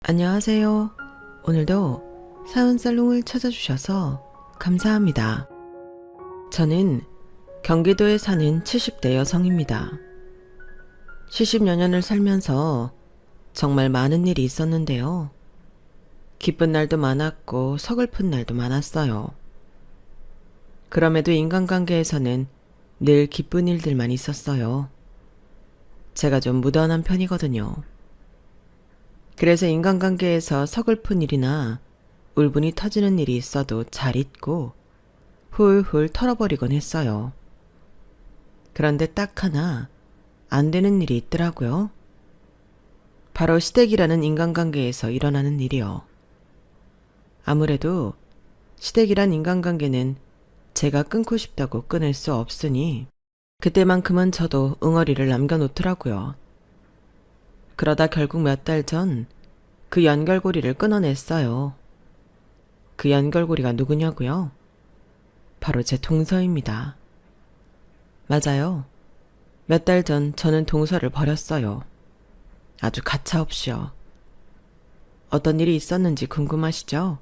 안녕하세요. 오늘도 사운살롱을 찾아주셔서 감사합니다. 저는 경기도에 사는 70대 여성입니다. 70여 년을 살면서 정말 많은 일이 있었는데요. 기쁜 날도 많았고 서글픈 날도 많았어요. 그럼에도 인간관계에서는 늘 기쁜 일들만 있었어요. 제가 좀 무던한 편이거든요. 그래서 인간관계에서 서글픈 일이나 울분이 터지는 일이 있어도 잘 잊고 훌훌 털어버리곤 했어요. 그런데 딱 하나 안 되는 일이 있더라고요. 바로 시댁이라는 인간관계에서 일어나는 일이요. 아무래도 시댁이란 인간관계는 제가 끊고 싶다고 끊을 수 없으니 그때만큼은 저도 응어리를 남겨놓더라고요. 그러다 결국 몇 달 전 그 연결고리를 끊어냈어요. 그 연결고리가 누구냐고요? 바로 제 동서입니다. 맞아요. 몇 달 전 저는 동서를 버렸어요. 아주 가차없이요. 어떤 일이 있었는지 궁금하시죠?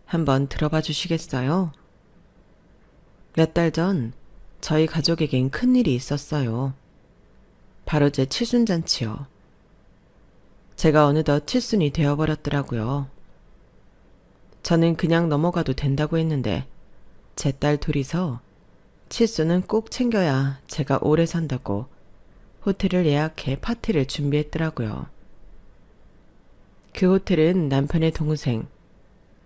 한번 들어봐 주시겠어요? 몇 달 전 저희 가족에겐 큰일이 있었어요. 바로 제 칠순잔치요. 제가 어느덧 칠순이 되어버렸더라고요. 저는 그냥 넘어가도 된다고 했는데 제 딸 둘이서 칠순은 꼭 챙겨야 제가 오래 산다고 호텔을 예약해 파티를 준비했더라고요. 그 호텔은 남편의 동생,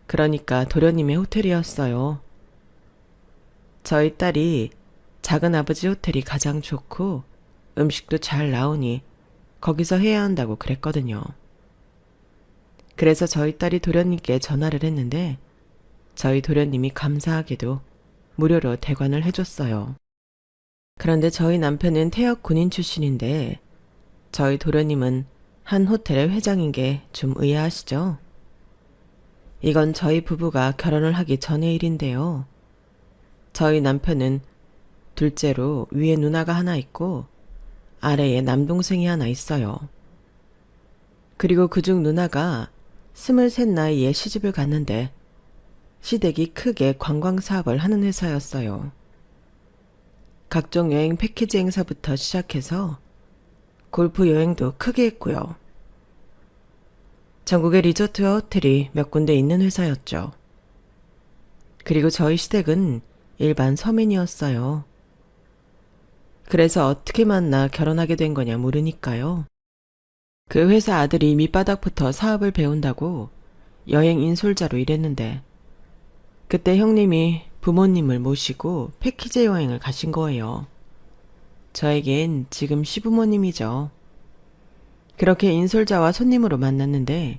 그러니까 도련님의 호텔이었어요. 저희 딸이 작은 아버지 호텔이 가장 좋고 음식도 잘 나오니 거기서 해야 한다고 그랬거든요. 그래서 저희 딸이 도련님께 전화를 했는데 저희 도련님이 감사하게도 무료로 대관을 해줬어요. 그런데 저희 남편은 퇴역 군인 출신인데 저희 도련님은 한 호텔의 회장인 게 좀 의아하시죠? 이건 저희 부부가 결혼을 하기 전의 일인데요. 저희 남편은 둘째로 위에 누나가 하나 있고 아래에 남동생이 하나 있어요. 그리고 그중 누나가 23 나이에 시집을 갔는데 시댁이 크게 관광사업을 하는 회사였어요. 각종 여행 패키지 행사부터 시작해서 골프 여행도 크게 했고요. 전국의 리조트와 호텔이 몇 군데 있는 회사였죠. 그리고 저희 시댁은 일반 서민이었어요. 그래서 어떻게 만나 결혼하게 된 거냐 물으니까요. 그 회사 아들이 밑바닥부터 사업을 배운다고 여행 인솔자로 일했는데 그때 형님이 부모님을 모시고 패키지 여행을 가신 거예요. 저에겐 지금 시부모님이죠. 그렇게 인솔자와 손님으로 만났는데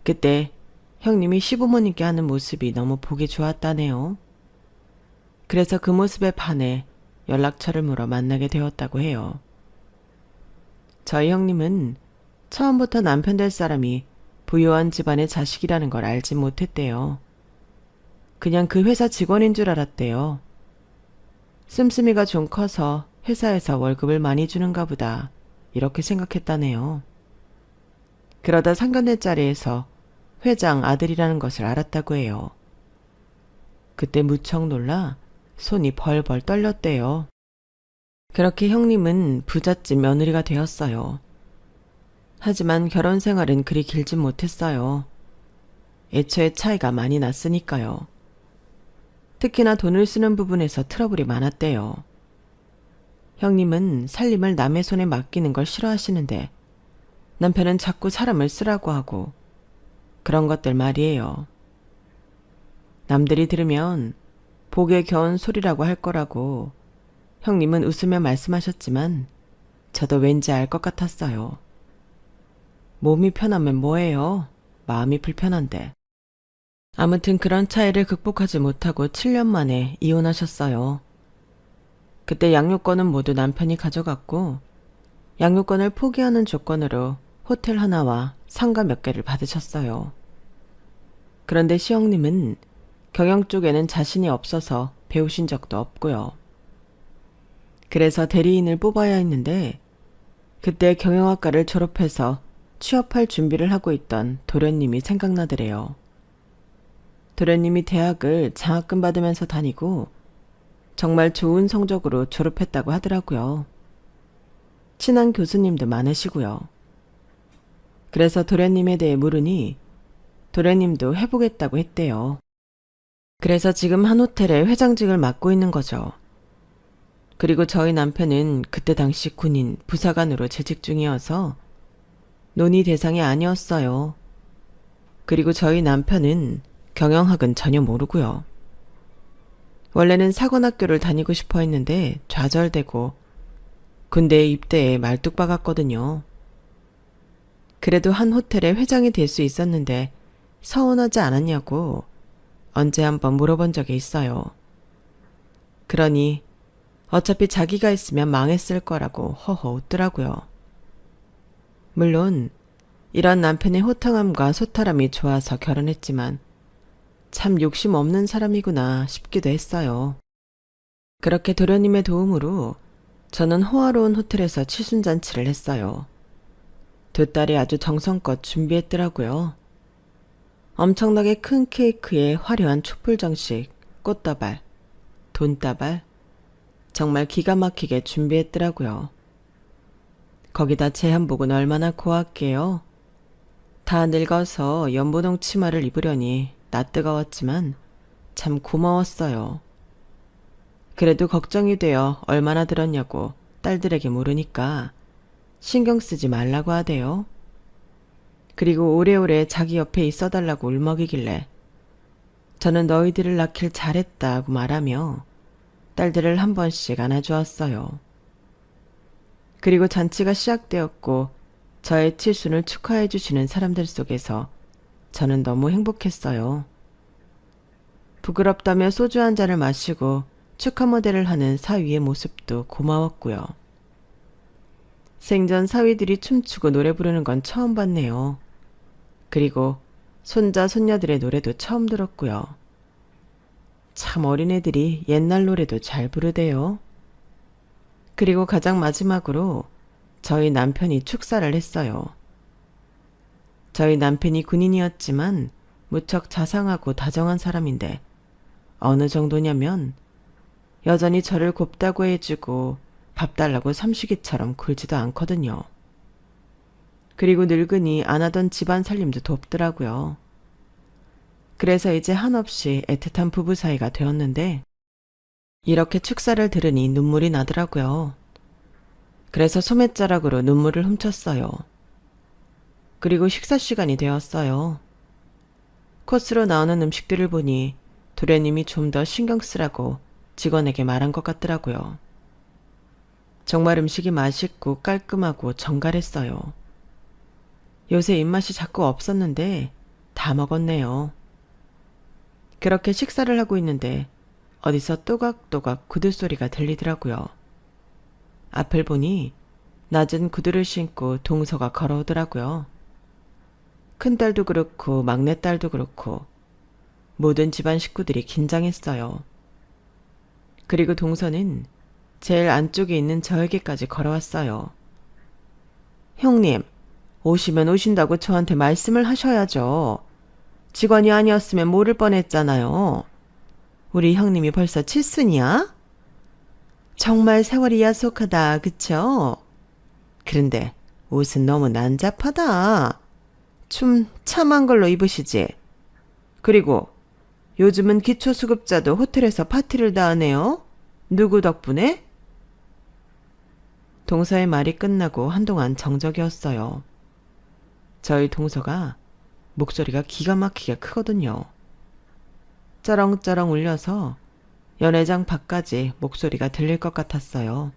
그때 형님이 시부모님께 하는 모습이 너무 보기 좋았다네요. 그래서 그 모습에 반해 연락처를 물어 만나게 되었다고 해요. 저희 형님은 처음부터 남편 될 사람이 부유한 집안의 자식이라는 걸 알지 못했대요. 그냥 그 회사 직원인 줄 알았대요. 씀씀이가 좀 커서 회사에서 월급을 많이 주는가 보다 이렇게 생각했다네요. 그러다 상견례 자리에서 회장 아들이라는 것을 알았다고 해요. 그때 무척 놀라 손이 벌벌 떨렸대요. 그렇게 형님은 부잣집 며느리가 되었어요. 하지만 결혼 생활은 그리 길진 못했어요. 애초에 차이가 많이 났으니까요. 특히나 돈을 쓰는 부분에서 트러블이 많았대요. 형님은 살림을 남의 손에 맡기는 걸 싫어하시는데 남편은 자꾸 사람을 쓰라고 하고 그런 것들 말이에요. 남들이 들으면 복에 겨운 소리라고 할 거라고 형님은 웃으며 말씀하셨지만 저도 왠지 알 것 같았어요. 몸이 편하면 뭐해요? 마음이 불편한데. 아무튼 그런 차이를 극복하지 못하고 7년 만에 이혼하셨어요. 그때 양육권은 모두 남편이 가져갔고 양육권을 포기하는 조건으로 호텔 하나와 상가 몇 개를 받으셨어요. 그런데 시형님은 경영 쪽에는 자신이 없어서 배우신 적도 없고요. 그래서 대리인을 뽑아야 했는데 그때 경영학과를 졸업해서 취업할 준비를 하고 있던 도련님이 생각나더래요. 도련님이 대학을 장학금 받으면서 다니고 정말 좋은 성적으로 졸업했다고 하더라고요. 친한 교수님도 많으시고요. 그래서 도련님에 대해 물으니 도련님도 해보겠다고 했대요. 그래서 지금 한 호텔의 회장직을 맡고 있는 거죠. 그리고 저희 남편은 그때 당시 군인 부사관으로 재직 중이어서 논의 대상이 아니었어요. 그리고 저희 남편은 경영학은 전혀 모르고요. 원래는 사관학교를 다니고 싶어 했는데 좌절되고 군대에 입대해 말뚝박았거든요. 그래도 한 호텔의 회장이 될 수 있었는데 서운하지 않았냐고 언제 한번 물어본 적이 있어요. 그러니 어차피 자기가 있으면 망했을 거라고 허허 웃더라고요. 물론 이런 남편의 호탕함과 소탈함이 좋아서 결혼했지만 참 욕심 없는 사람이구나 싶기도 했어요. 그렇게 도련님의 도움으로 저는 호화로운 호텔에서 칠순잔치를 했어요. 두 딸이 아주 정성껏 준비했더라고요. 엄청나게 큰 케이크에 화려한 촛불 장식, 꽃다발, 돈다발, 정말 기가 막히게 준비했더라고요. 거기다 제 한복은 얼마나 고왔게요. 다 늙어서 연분홍 치마를 입으려니 낯뜨거웠지만 참 고마웠어요. 그래도 걱정이 되어 얼마나 들었냐고 딸들에게 물으니까 신경 쓰지 말라고 하대요. 그리고 오래오래 자기 옆에 있어달라고 울먹이길래 저는 너희들을 낳길 잘했다고 말하며 딸들을 한 번씩 안아주었어요. 그리고 잔치가 시작되었고 저의 칠순을 축하해 주시는 사람들 속에서 저는 너무 행복했어요. 부끄럽다며 소주 한 잔을 마시고 축하 모델을 하는 사위의 모습도 고마웠고요. 생전 사위들이 춤추고 노래 부르는 건 처음 봤네요. 그리고 손자 손녀들의 노래도 처음 들었고요. 참 어린애들이 옛날 노래도 잘 부르대요. 그리고 가장 마지막으로 저희 남편이 축사를 했어요. 저희 남편이 군인이었지만 무척 자상하고 다정한 사람인데 어느 정도냐면 여전히 저를 곱다고 해주고 밥 달라고 삼식이처럼 굴지도 않거든요. 그리고 늙으니 안 하던 집안 살림도 돕더라고요. 그래서 이제 한없이 애틋한 부부 사이가 되었는데 이렇게 축사를 들으니 눈물이 나더라고요. 그래서 소매자락으로 눈물을 훔쳤어요. 그리고 식사 시간이 되었어요. 코스로 나오는 음식들을 보니 도련님이 좀 더 신경 쓰라고 직원에게 말한 것 같더라고요. 정말 음식이 맛있고 깔끔하고 정갈했어요. 요새 입맛이 자꾸 없었는데 다 먹었네요. 그렇게 식사를 하고 있는데 어디서 또각또각 구두 소리가 들리더라고요. 앞을 보니 낮은 구두를 신고 동서가 걸어오더라고요. 큰딸도 그렇고 막내딸도 그렇고 모든 집안 식구들이 긴장했어요. 그리고 동서는 제일 안쪽에 있는 저에게까지 걸어왔어요. 형님, 오시면 오신다고 저한테 말씀을 하셔야죠. 직원이 아니었으면 모를 뻔했잖아요. 우리 형님이 벌써 칠순이야? 정말 세월이 야속하다, 그쵸? 그런데 옷은 너무 난잡하다. 좀 참한 걸로 입으시지. 그리고 요즘은 기초수급자도 호텔에서 파티를 다 하네요. 누구 덕분에? 동서의 말이 끝나고 한동안 정적이었어요. 저희 동서가 목소리가 기가 막히게 크거든요. 쩌렁쩌렁 울려서 연회장 밖까지 목소리가 들릴 것 같았어요.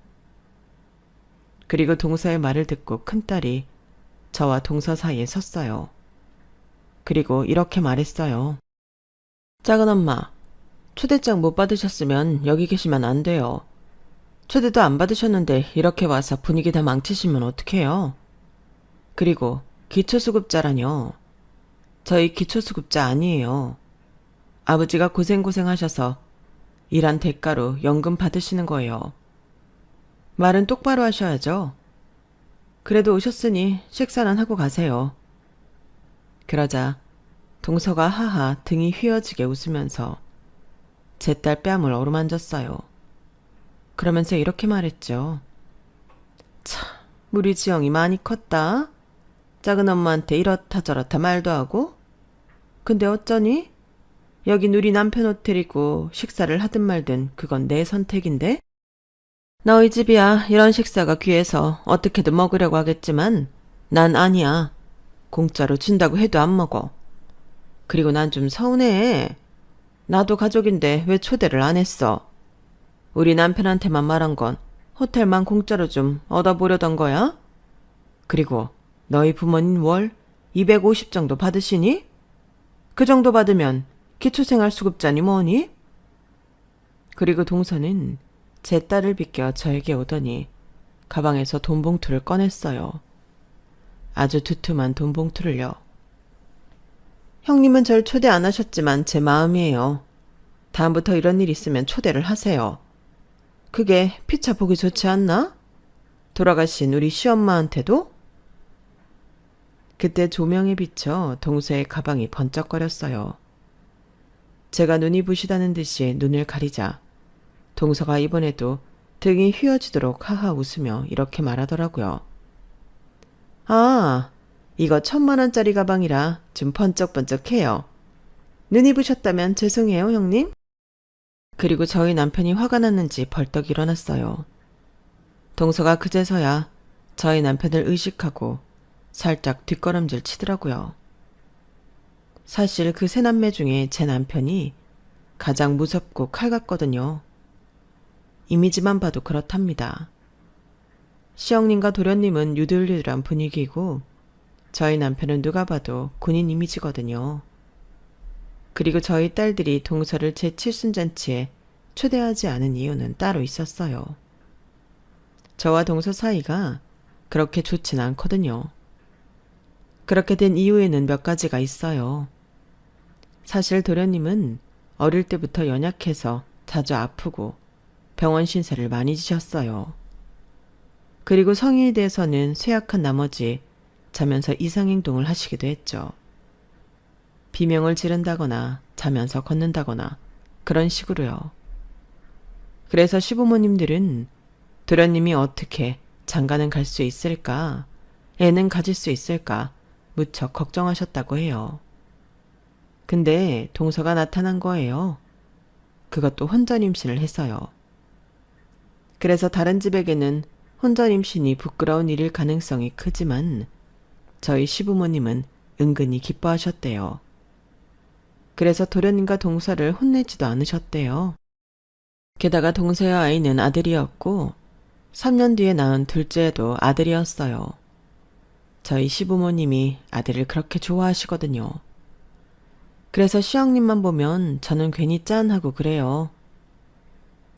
그리고 동서의 말을 듣고 큰딸이 저와 동서 사이에 섰어요. 그리고 이렇게 말했어요. 작은엄마, 초대장 못 받으셨으면 여기 계시면 안 돼요. 초대도 안 받으셨는데 이렇게 와서 분위기 다 망치시면 어떡해요? 그리고 기초수급자라뇨. 저희 기초수급자 아니에요. 아버지가 고생하셔서 일한 대가로 연금 받으시는 거예요. 말은 똑바로 하셔야죠. 그래도 오셨으니 식사는 하고 가세요. 그러자 동서가 하하 등이 휘어지게 웃으면서 제 딸 뺨을 어루만졌어요. 그러면서 이렇게 말했죠. 참, 우리 지영이 많이 컸다. 작은 엄마한테 이렇다 저렇다 말도 하고. 근데 어쩌니? 여긴 우리 남편 호텔이고 식사를 하든 말든 그건 내 선택인데? 너희 집이야 이런 식사가 귀해서 어떻게든 먹으려고 하겠지만 난 아니야. 공짜로 준다고 해도 안 먹어. 그리고 난 좀 서운해. 나도 가족인데 왜 초대를 안 했어? 우리 남편한테만 말한 건 호텔만 공짜로 좀 얻어보려던 거야? 그리고 너희 부모님 월 250 정도 받으시니? 그 정도 받으면 기초생활수급자니 뭐니? 그리고 동서는 제 딸을 비껴 저에게 오더니 가방에서 돈봉투를 꺼냈어요. 아주 두툼한 돈봉투를요. 형님은 절 초대 안 하셨지만 제 마음이에요. 다음부터 이런 일 있으면 초대를 하세요. 그게 피차 보기 좋지 않나? 돌아가신 우리 시엄마한테도? 그때 조명에 비쳐 동서의 가방이 번쩍거렸어요. 제가 눈이 부시다는 듯이 눈을 가리자 동서가 이번에도 등이 휘어지도록 하하 웃으며 이렇게 말하더라고요. 아, 이거 1,000만 원짜리 가방이라 좀 번쩍번쩍해요. 눈이 부셨다면 죄송해요, 형님. 그리고 저희 남편이 화가 났는지 벌떡 일어났어요. 동서가 그제서야 저희 남편을 의식하고 살짝 뒷걸음질 치더라고요. 사실 그 세 남매 중에 제 남편이 가장 무섭고 칼 같거든요. 이미지만 봐도 그렇답니다. 시영님과 도련님은 유들유들한 분위기고 저희 남편은 누가 봐도 군인 이미지거든요. 그리고 저희 딸들이 동서를 제 칠순잔치에 초대하지 않은 이유는 따로 있었어요. 저와 동서 사이가 그렇게 좋진 않거든요. 그렇게 된 이유에는 몇 가지가 있어요. 사실 도련님은 어릴 때부터 연약해서 자주 아프고 병원 신세를 많이 지셨어요. 그리고 성인이 돼서는 쇠약한 나머지 자면서 이상행동을 하시기도 했죠. 비명을 지른다거나 자면서 걷는다거나 그런 식으로요. 그래서 시부모님들은 도련님이 어떻게 장가는 갈 수 있을까, 애는 가질 수 있을까 무척 걱정하셨다고 해요. 근데 동서가 나타난 거예요. 그것도 혼전 임신을 해서요. 그래서 다른 집에게는 혼전 임신이 부끄러운 일일 가능성이 크지만 저희 시부모님은 은근히 기뻐하셨대요. 그래서 도련님과 동서를 혼내지도 않으셨대요. 게다가 동서의 아이는 아들이었고 3년 뒤에 낳은 둘째도 아들이었어요. 저희 시부모님이 아들을 그렇게 좋아하시거든요. 그래서 시영님만 보면 저는 괜히 짠하고 그래요.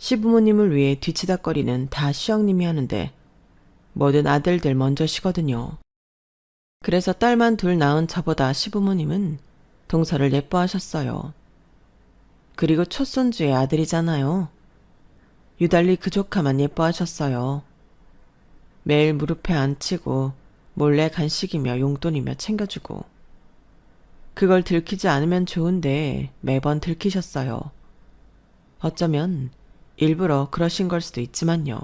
시부모님을 위해 뒤치다거리는 다 시영님이 하는데 뭐든 아들들 먼저시거든요. 그래서 딸만 둘 낳은 저보다 시부모님은 동서를 예뻐하셨어요. 그리고 첫손주의 아들이잖아요. 유달리 그 조카만 예뻐하셨어요. 매일 무릎에 앉히고 몰래 간식이며 용돈이며 챙겨주고 그걸 들키지 않으면 좋은데 매번 들키셨어요. 어쩌면 일부러 그러신 걸 수도 있지만요.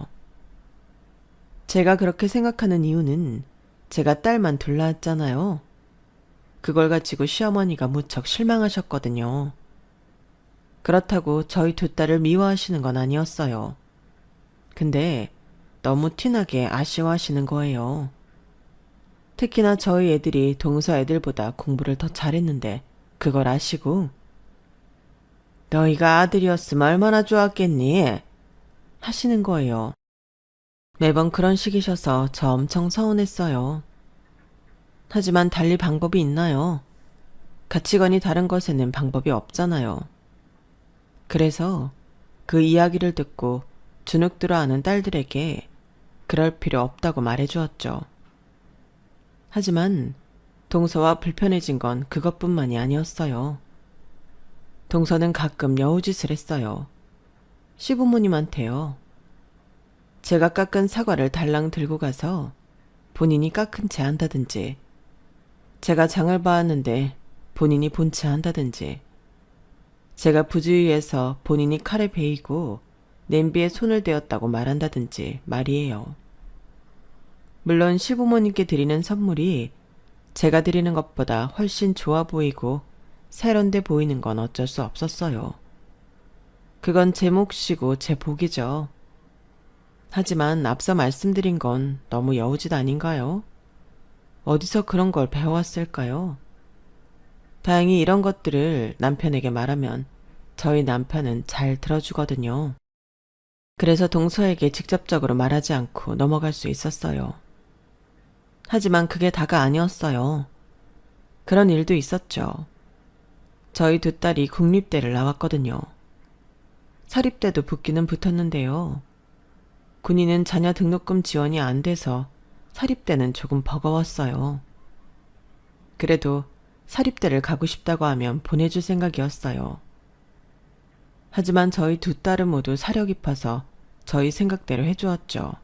제가 그렇게 생각하는 이유는 제가 딸만 둘 낳았잖아요. 그걸 가지고 시어머니가 무척 실망하셨거든요. 그렇다고 저희 두 딸을 미워하시는 건 아니었어요. 근데 너무 티나게 아쉬워하시는 거예요. 특히나 저희 애들이 동서 애들보다 공부를 더 잘했는데 그걸 아시고 너희가 아들이었으면 얼마나 좋았겠니? 하시는 거예요. 매번 그런 식이셔서 저 엄청 서운했어요. 하지만 달리 방법이 있나요? 가치관이 다른 것에는 방법이 없잖아요. 그래서 그 이야기를 듣고 주눅 들어하는 딸들에게 그럴 필요 없다고 말해주었죠. 하지만 동서와 불편해진 건 그것뿐만이 아니었어요. 동서는 가끔 여우짓을 했어요. 시부모님한테요. 제가 깎은 사과를 달랑 들고 가서 본인이 깎은 채 한다든지, 제가 장을 봐왔는데 본인이 본 채 한다든지, 제가 부주의해서 본인이 칼에 베이고 냄비에 손을 대었다고 말한다든지 말이에요. 물론 시부모님께 드리는 선물이 제가 드리는 것보다 훨씬 좋아 보이고 세련돼 보이는 건 어쩔 수 없었어요. 그건 제 몫이고 제 복이죠. 하지만 앞서 말씀드린 건 너무 여우짓 아닌가요? 어디서 그런 걸 배워왔을까요? 다행히 이런 것들을 남편에게 말하면 저희 남편은 잘 들어주거든요. 그래서 동서에게 직접적으로 말하지 않고 넘어갈 수 있었어요. 하지만 그게 다가 아니었어요. 그런 일도 있었죠. 저희 두 딸이 국립대를 나왔거든요. 사립대도 붙기는 붙었는데요. 군인은 자녀 등록금 지원이 안 돼서 사립대는 조금 버거웠어요. 그래도 사립대를 가고 싶다고 하면 보내줄 생각이었어요. 하지만 저희 두 딸은 모두 사려 깊어서 저희 생각대로 해주었죠.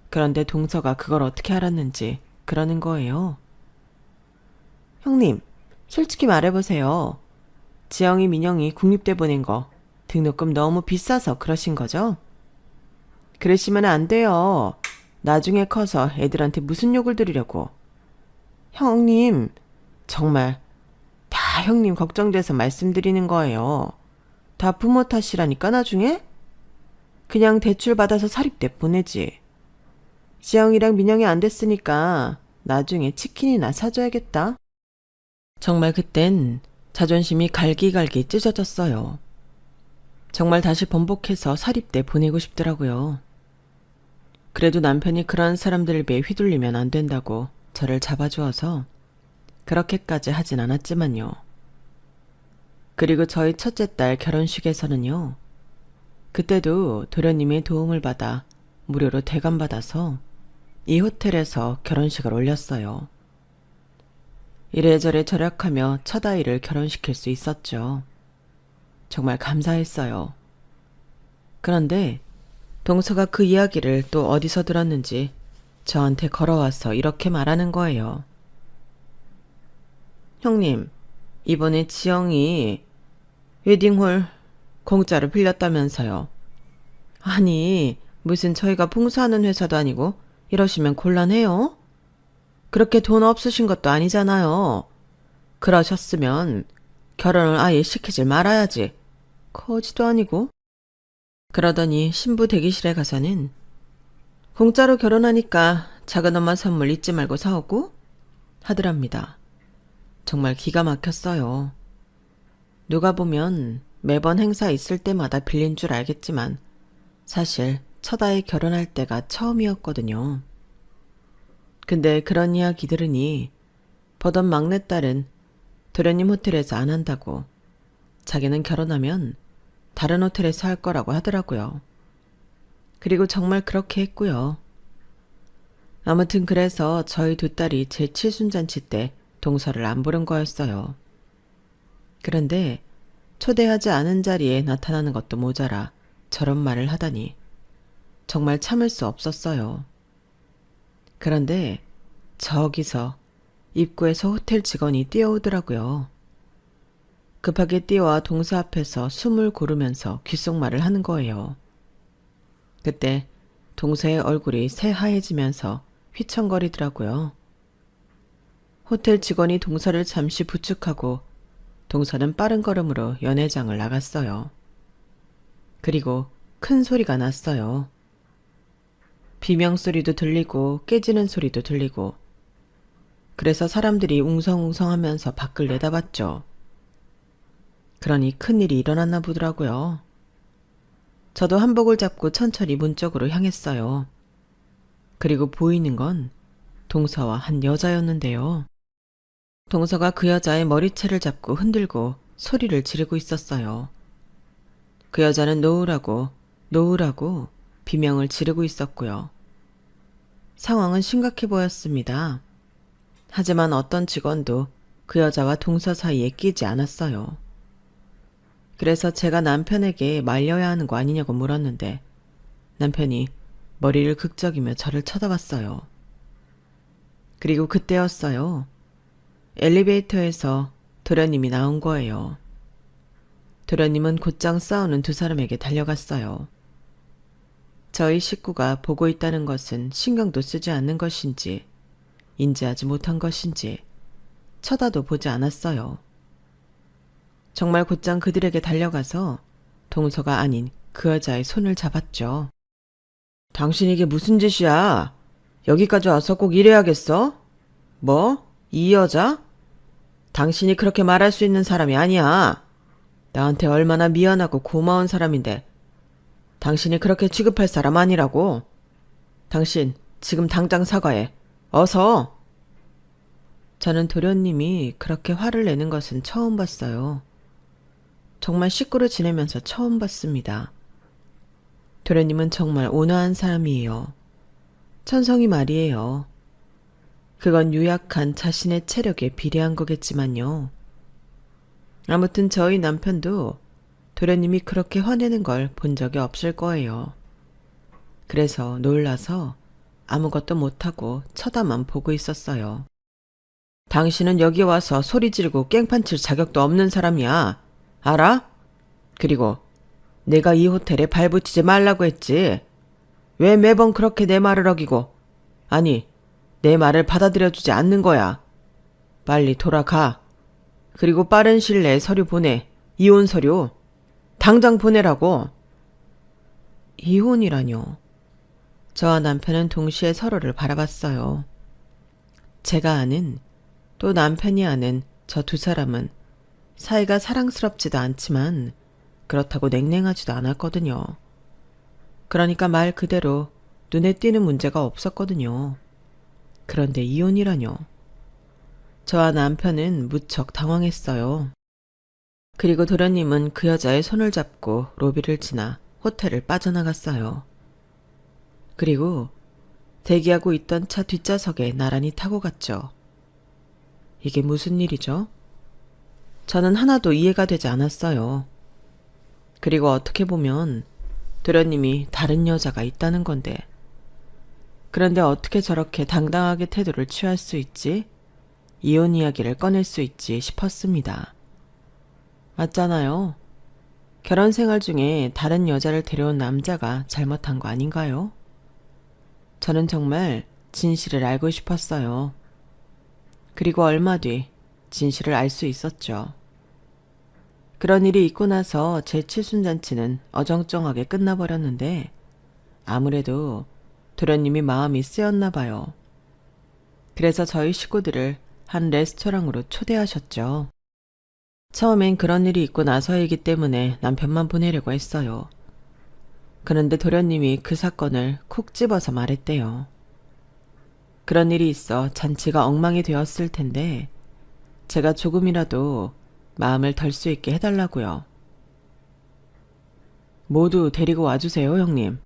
그런데 동서가 그걸 어떻게 알았는지 그러는 거예요. 형님, 솔직히 말해보세요. 지영이 민영이 국립대 보낸 거 등록금 너무 비싸서 그러신 거죠? 그러시면 안 돼요. 나중에 커서 애들한테 무슨 욕을 들으려고. 형님, 정말 다 형님 걱정돼서 말씀드리는 거예요. 다 부모 탓이라니까 나중에? 그냥 대출 받아서 사립대 보내지. 지영이랑 민영이 안 됐으니까 나중에 치킨이나 사줘야겠다. 정말 그땐 자존심이 갈기갈기 찢어졌어요. 정말 다시 번복해서 사립대 보내고 싶더라고요. 그래도 남편이 그런 사람들을 비해 휘둘리면 안 된다고 저를 잡아주어서 그렇게까지 하진 않았지만요. 그리고 저희 첫째 딸 결혼식에서는요. 그때도 도련님의 도움을 받아 무료로 대감받아서 이 호텔에서 결혼식을 올렸어요. 이래저래 절약하며 첫 아이를 결혼시킬 수 있었죠. 정말 감사했어요. 그런데 동서가 그 이야기를 또 어디서 들었는지 저한테 걸어와서 이렇게 말하는 거예요. 형님, 이번에 지영이 웨딩홀 공짜로 빌렸다면서요. 아니, 무슨 저희가 봉사하는 회사도 아니고 이러시면 곤란해요? 그렇게 돈 없으신 것도 아니잖아요. 그러셨으면 결혼을 아예 시키질 말아야지. 거지도 아니고. 그러더니 신부 대기실에 가서는 공짜로 결혼하니까 작은 엄마 선물 잊지 말고 사오고 하더랍니다. 정말 기가 막혔어요. 누가 보면 매번 행사 있을 때마다 빌린 줄 알겠지만 사실 첫 아이 결혼할 때가 처음이었거든요. 근데 그런 이야기 들으니 보던 막내딸은 도련님 호텔에서 안 한다고, 자기는 결혼하면 다른 호텔에서 할 거라고 하더라고요. 그리고 정말 그렇게 했고요. 아무튼 그래서 저희 두 딸이 제 칠순잔치 때 동서를 안 부른 거였어요. 그런데 초대하지 않은 자리에 나타나는 것도 모자라 저런 말을 하다니 정말 참을 수 없었어요. 그런데 저기서 입구에서 호텔 직원이 뛰어오더라고요. 급하게 뛰어와 동서 앞에서 숨을 고르면서 귓속말을 하는 거예요. 그때 동서의 얼굴이 새하얘지면서 휘청거리더라고요. 호텔 직원이 동서를 잠시 부축하고 동서는 빠른 걸음으로 연회장을 나갔어요. 그리고 큰 소리가 났어요. 비명소리도 들리고 깨지는 소리도 들리고, 그래서 사람들이 웅성웅성하면서 밖을 내다봤죠. 그러니 큰일이 일어났나 보더라고요. 저도 한복을 잡고 천천히 문 쪽으로 향했어요. 그리고 보이는 건 동서와 한 여자였는데요. 동서가 그 여자의 머리채를 잡고 흔들고 소리를 지르고 있었어요. 그 여자는 노으라고 노으라고 비명을 지르고 있었고요. 상황은 심각해 보였습니다. 하지만 어떤 직원도 그 여자와 동서 사이에 끼지 않았어요. 그래서 제가 남편에게 말려야 하는 거 아니냐고 물었는데 남편이 머리를 극적이며 저를 쳐다봤어요. 그리고 그때였어요. 엘리베이터에서 도련님이 나온 거예요. 도련님은 곧장 싸우는 두 사람에게 달려갔어요. 저희 식구가 보고 있다는 것은 신경도 쓰지 않는 것인지 인지하지 못한 것인지 쳐다도 보지 않았어요. 정말 곧장 그들에게 달려가서 동서가 아닌 그 여자의 손을 잡았죠. 당신 이게 무슨 짓이야? 여기까지 와서 꼭 이래야겠어? 뭐? 이 여자? 당신이 그렇게 말할 수 있는 사람이 아니야. 나한테 얼마나 미안하고 고마운 사람인데 당신이 그렇게 취급할 사람 아니라고. 당신 지금 당장 사과해. 어서. 저는 도련님이 그렇게 화를 내는 것은 처음 봤어요. 정말 식구로 지내면서 처음 봤습니다. 도련님은 정말 온화한 사람이에요. 천성이 말이에요. 그건 유약한 자신의 체력에 비례한 거겠지만요. 아무튼 저희 남편도 도련님이 그렇게 화내는 걸 본 적이 없을 거예요. 그래서 놀라서 아무것도 못하고 쳐다만 보고 있었어요. 당신은 여기 와서 소리 지르고 깽판 칠 자격도 없는 사람이야. 알아? 그리고 내가 이 호텔에 발붙이지 말라고 했지. 왜 매번 그렇게 내 말을 어기고, 아니, 내 말을 받아들여주지 않는 거야. 빨리 돌아가. 그리고 빠른 시일 내에 서류 보내. 이혼 서류. 당장 보내라고. 이혼이라뇨. 저와 남편은 동시에 서로를 바라봤어요. 제가 아는, 또 남편이 아는 저 두 사람은 사이가 사랑스럽지도 않지만 그렇다고 냉랭하지도 않았거든요. 그러니까 말 그대로 눈에 띄는 문제가 없었거든요. 그런데 이혼이라뇨. 저와 남편은 무척 당황했어요. 그리고 도련님은 그 여자의 손을 잡고 로비를 지나 호텔을 빠져나갔어요. 그리고 대기하고 있던 차 뒷좌석에 나란히 타고 갔죠. 이게 무슨 일이죠? 저는 하나도 이해가 되지 않았어요. 그리고 어떻게 보면 도련님이 다른 여자가 있다는 건데. 그런데 어떻게 저렇게 당당하게 태도를 취할 수 있지? 이혼 이야기를 꺼낼 수 있지 싶었습니다. 맞잖아요. 결혼 생활 중에 다른 여자를 데려온 남자가 잘못한 거 아닌가요? 저는 정말 진실을 알고 싶었어요. 그리고 얼마 뒤 진실을 알 수 있었죠. 그런 일이 있고 나서 제 칠순잔치는 어정쩡하게 끝나버렸는데 아무래도 도련님이 마음이 쓰였나 봐요. 그래서 저희 식구들을 한 레스토랑으로 초대하셨죠. 처음엔 그런 일이 있고 나서이기 때문에 남편만 보내려고 했어요. 그런데 도련님이 그 사건을 콕 집어서 말했대요. 그런 일이 있어 잔치가 엉망이 되었을 텐데 제가 조금이라도 마음을 덜 수 있게 해달라고요. 모두 데리고 와주세요, 형님.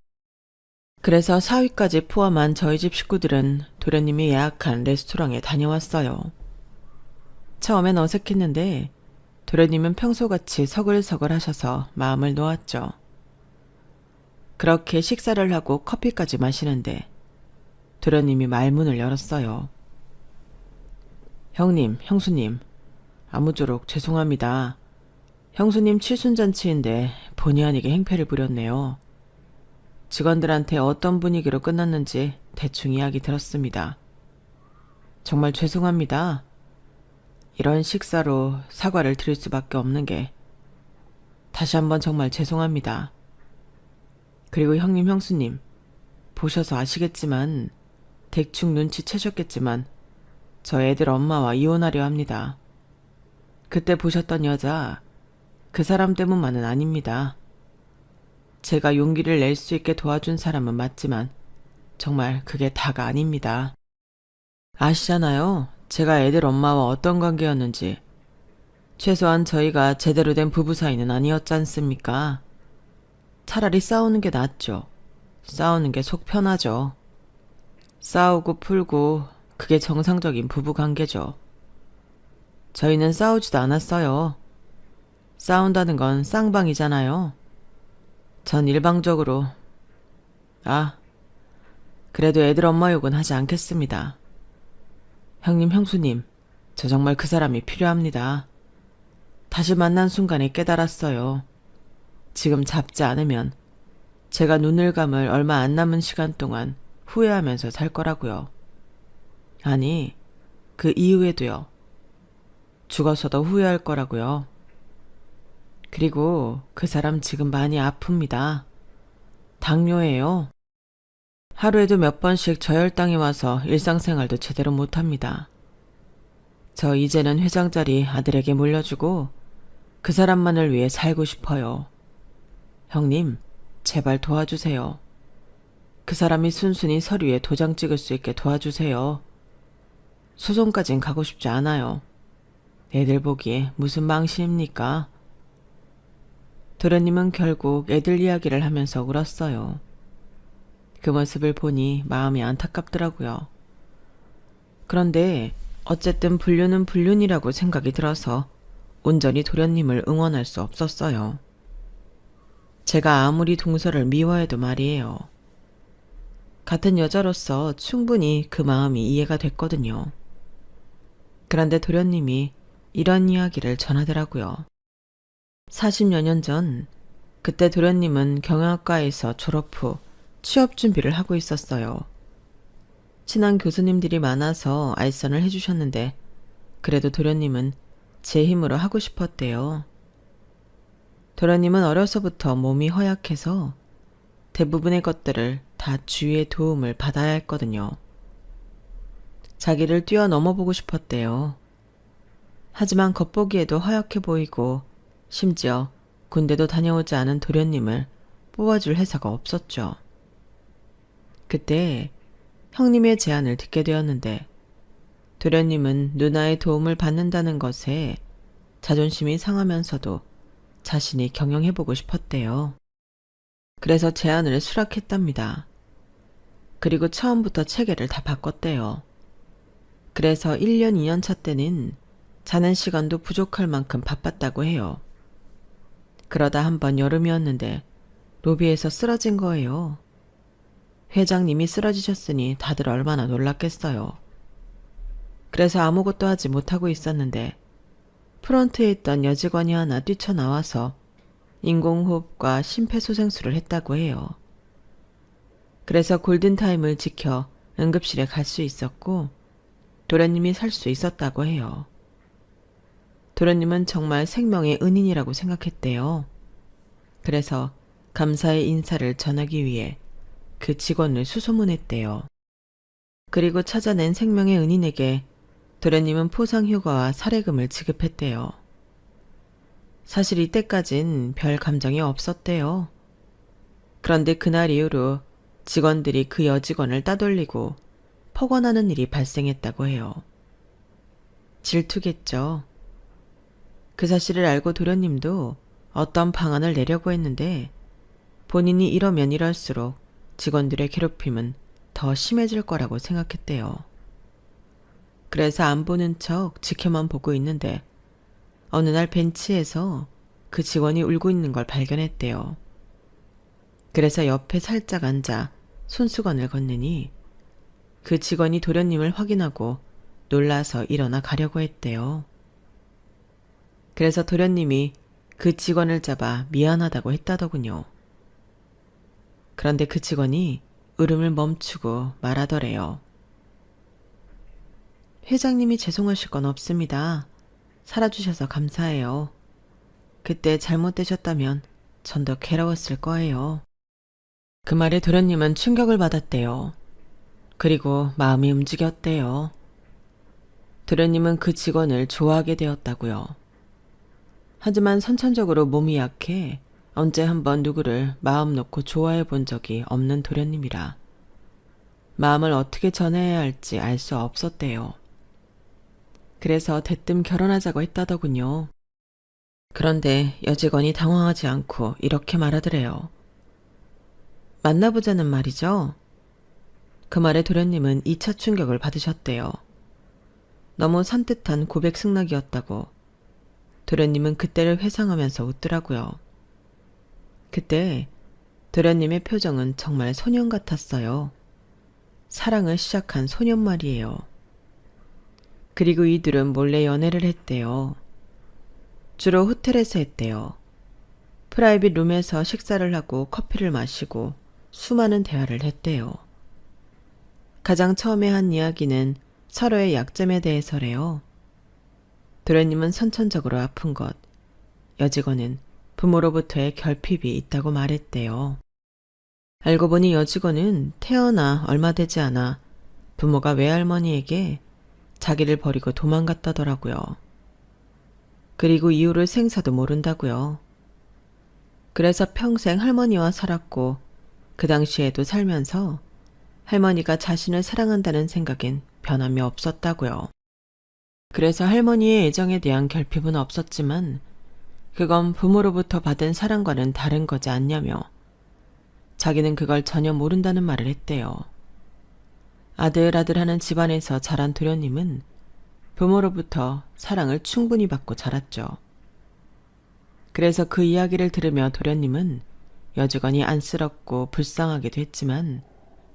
그래서 사위까지 포함한 저희 집 식구들은 도련님이 예약한 레스토랑에 다녀왔어요. 처음엔 어색했는데 도련님은 평소같이 서글서글 하셔서 마음을 놓았죠. 그렇게 식사를 하고 커피까지 마시는데 도련님이 말문을 열었어요. 형님, 형수님, 아무쪼록 죄송합니다. 형수님 칠순잔치인데 본의 아니게 행패를 부렸네요. 직원들한테 어떤 분위기로 끝났는지 대충 이야기 들었습니다. 정말 죄송합니다. 이런 식사로 사과를 드릴 수밖에 없는 게 다시 한번 정말 죄송합니다. 그리고 형님, 형수님, 보셔서 아시겠지만 대충 눈치채셨겠지만 저 애들 엄마와 이혼하려 합니다. 그때 보셨던 여자, 그 사람 때문만은 아닙니다. 제가 용기를 낼 수 있게 도와준 사람은 맞지만 정말 그게 다가 아닙니다. 아시잖아요. 제가 애들 엄마와 어떤 관계였는지. 최소한 저희가 제대로 된 부부 사이는 아니었지 않습니까? 차라리 싸우는 게 낫죠. 싸우는 게 속 편하죠. 싸우고 풀고 그게 정상적인 부부 관계죠. 저희는 싸우지도 않았어요. 싸운다는 건 쌍방이잖아요. 전 일방적으로. 그래도 애들 엄마 욕은 하지 않겠습니다. 형님, 형수님, 저 정말 그 사람이 필요합니다. 다시 만난 순간에 깨달았어요. 지금 잡지 않으면 제가 눈을 감을 얼마 안 남은 시간 동안 후회하면서 살 거라고요. 아니, 그 이후에도요. 죽어서도 후회할 거라고요. 그리고 그 사람 지금 많이 아픕니다. 당뇨예요. 하루에도 몇 번씩 저혈당이 와서 일상생활도 제대로 못합니다. 저 이제는 회장 자리 아들에게 물려주고 그 사람만을 위해 살고 싶어요. 형님, 제발 도와주세요. 그 사람이 순순히 서류에 도장 찍을 수 있게 도와주세요. 소송까진 가고 싶지 않아요. 애들 보기에 무슨 망신입니까? 도련님은 결국 애들 이야기를 하면서 울었어요. 그 모습을 보니 마음이 안타깝더라고요. 그런데 어쨌든 불륜은 불륜이라고 생각이 들어서 온전히 도련님을 응원할 수 없었어요. 제가 아무리 동서를 미워해도 말이에요. 같은 여자로서 충분히 그 마음이 이해가 됐거든요. 그런데 도련님이 이런 이야기를 전하더라고요. 40여 년 전, 그때 도련님은 경영학과에서 졸업 후 취업 준비를 하고 있었어요. 친한 교수님들이 많아서 알선을 해주셨는데 그래도 도련님은 제 힘으로 하고 싶었대요. 도련님은 어려서부터 몸이 허약해서 대부분의 것들을 다 주위의 도움을 받아야 했거든요. 자기를 뛰어넘어 보고 싶었대요. 하지만 겉보기에도 허약해 보이고 심지어 군대도 다녀오지 않은 도련님을 뽑아줄 회사가 없었죠. 그때 형님의 제안을 듣게 되었는데 도련님은 누나의 도움을 받는다는 것에 자존심이 상하면서도 자신이 경영해보고 싶었대요. 그래서 제안을 수락했답니다. 그리고 처음부터 체계를 다 바꿨대요. 그래서 1년, 2년 차 때는 자는 시간도 부족할 만큼 바빴다고 해요. 그러다 한번 여름이었는데 로비에서 쓰러진 거예요. 회장님이 쓰러지셨으니 다들 얼마나 놀랐겠어요. 그래서 아무것도 하지 못하고 있었는데 프런트에 있던 여직원이 하나 뛰쳐나와서 인공호흡과 심폐소생술을 했다고 해요. 그래서 골든타임을 지켜 응급실에 갈 수 있었고 도련님이 살 수 있었다고 해요. 도련님은 정말 생명의 은인이라고 생각했대요. 그래서 감사의 인사를 전하기 위해 그 직원을 수소문했대요. 그리고 찾아낸 생명의 은인에게 도련님은 포상휴가와 사례금을 지급했대요. 사실 이때까진 별 감정이 없었대요. 그런데 그날 이후로 직원들이 그 여직원을 따돌리고 폭언하는 일이 발생했다고 해요. 질투겠죠. 그 사실을 알고 도련님도 어떤 방안을 내려고 했는데 본인이 이러면 이럴수록 직원들의 괴롭힘은 더 심해질 거라고 생각했대요. 그래서 안 보는 척 지켜만 보고 있는데 어느 날 벤치에서 그 직원이 울고 있는 걸 발견했대요. 그래서 옆에 살짝 앉아 손수건을 건네니 그 직원이 도련님을 확인하고 놀라서 일어나 가려고 했대요. 그래서 도련님이 그 직원을 잡아 미안하다고 했다더군요. 그런데 그 직원이 울음을 멈추고 말하더래요. 회장님이 죄송하실 건 없습니다. 살아주셔서 감사해요. 그때 잘못되셨다면 전 더 괴로웠을 거예요. 그 말에 도련님은 충격을 받았대요. 그리고 마음이 움직였대요. 도련님은 그 직원을 좋아하게 되었다고요. 하지만 선천적으로 몸이 약해 언제 한번 누구를 마음 놓고 좋아해 본 적이 없는 도련님이라 마음을 어떻게 전해야 할지 알 수 없었대요. 그래서 대뜸 결혼하자고 했다더군요. 그런데 여직원이 당황하지 않고 이렇게 말하더래요. 만나보자는 말이죠? 그 말에 도련님은 2차 충격을 받으셨대요. 너무 산뜻한 고백 승낙이었다고 도련님은 그때를 회상하면서 웃더라고요. 그때 도련님의 표정은 정말 소년 같았어요. 사랑을 시작한 소년 말이에요. 그리고 이들은 몰래 연애를 했대요. 주로 호텔에서 했대요. 프라이빗 룸에서 식사를 하고 커피를 마시고 수많은 대화를 했대요. 가장 처음에 한 이야기는 서로의 약점에 대해서래요. 도련님은 선천적으로 아픈 것, 여직원은 부모로부터의 결핍이 있다고 말했대요. 알고 보니 여직원은 태어나 얼마 되지 않아 부모가 외할머니에게 자기를 버리고 도망갔다더라고요. 그리고 이유를 생사도 모른다고요. 그래서 평생 할머니와 살았고 그 당시에도 살면서 할머니가 자신을 사랑한다는 생각엔 변함이 없었다고요. 그래서 할머니의 애정에 대한 결핍은 없었지만 그건 부모로부터 받은 사랑과는 다른 거지 않냐며 자기는 그걸 전혀 모른다는 말을 했대요. 아들아들하는 집안에서 자란 도련님은 부모로부터 사랑을 충분히 받고 자랐죠. 그래서 그 이야기를 들으며 도련님은 여직원이 안쓰럽고 불쌍하기도 했지만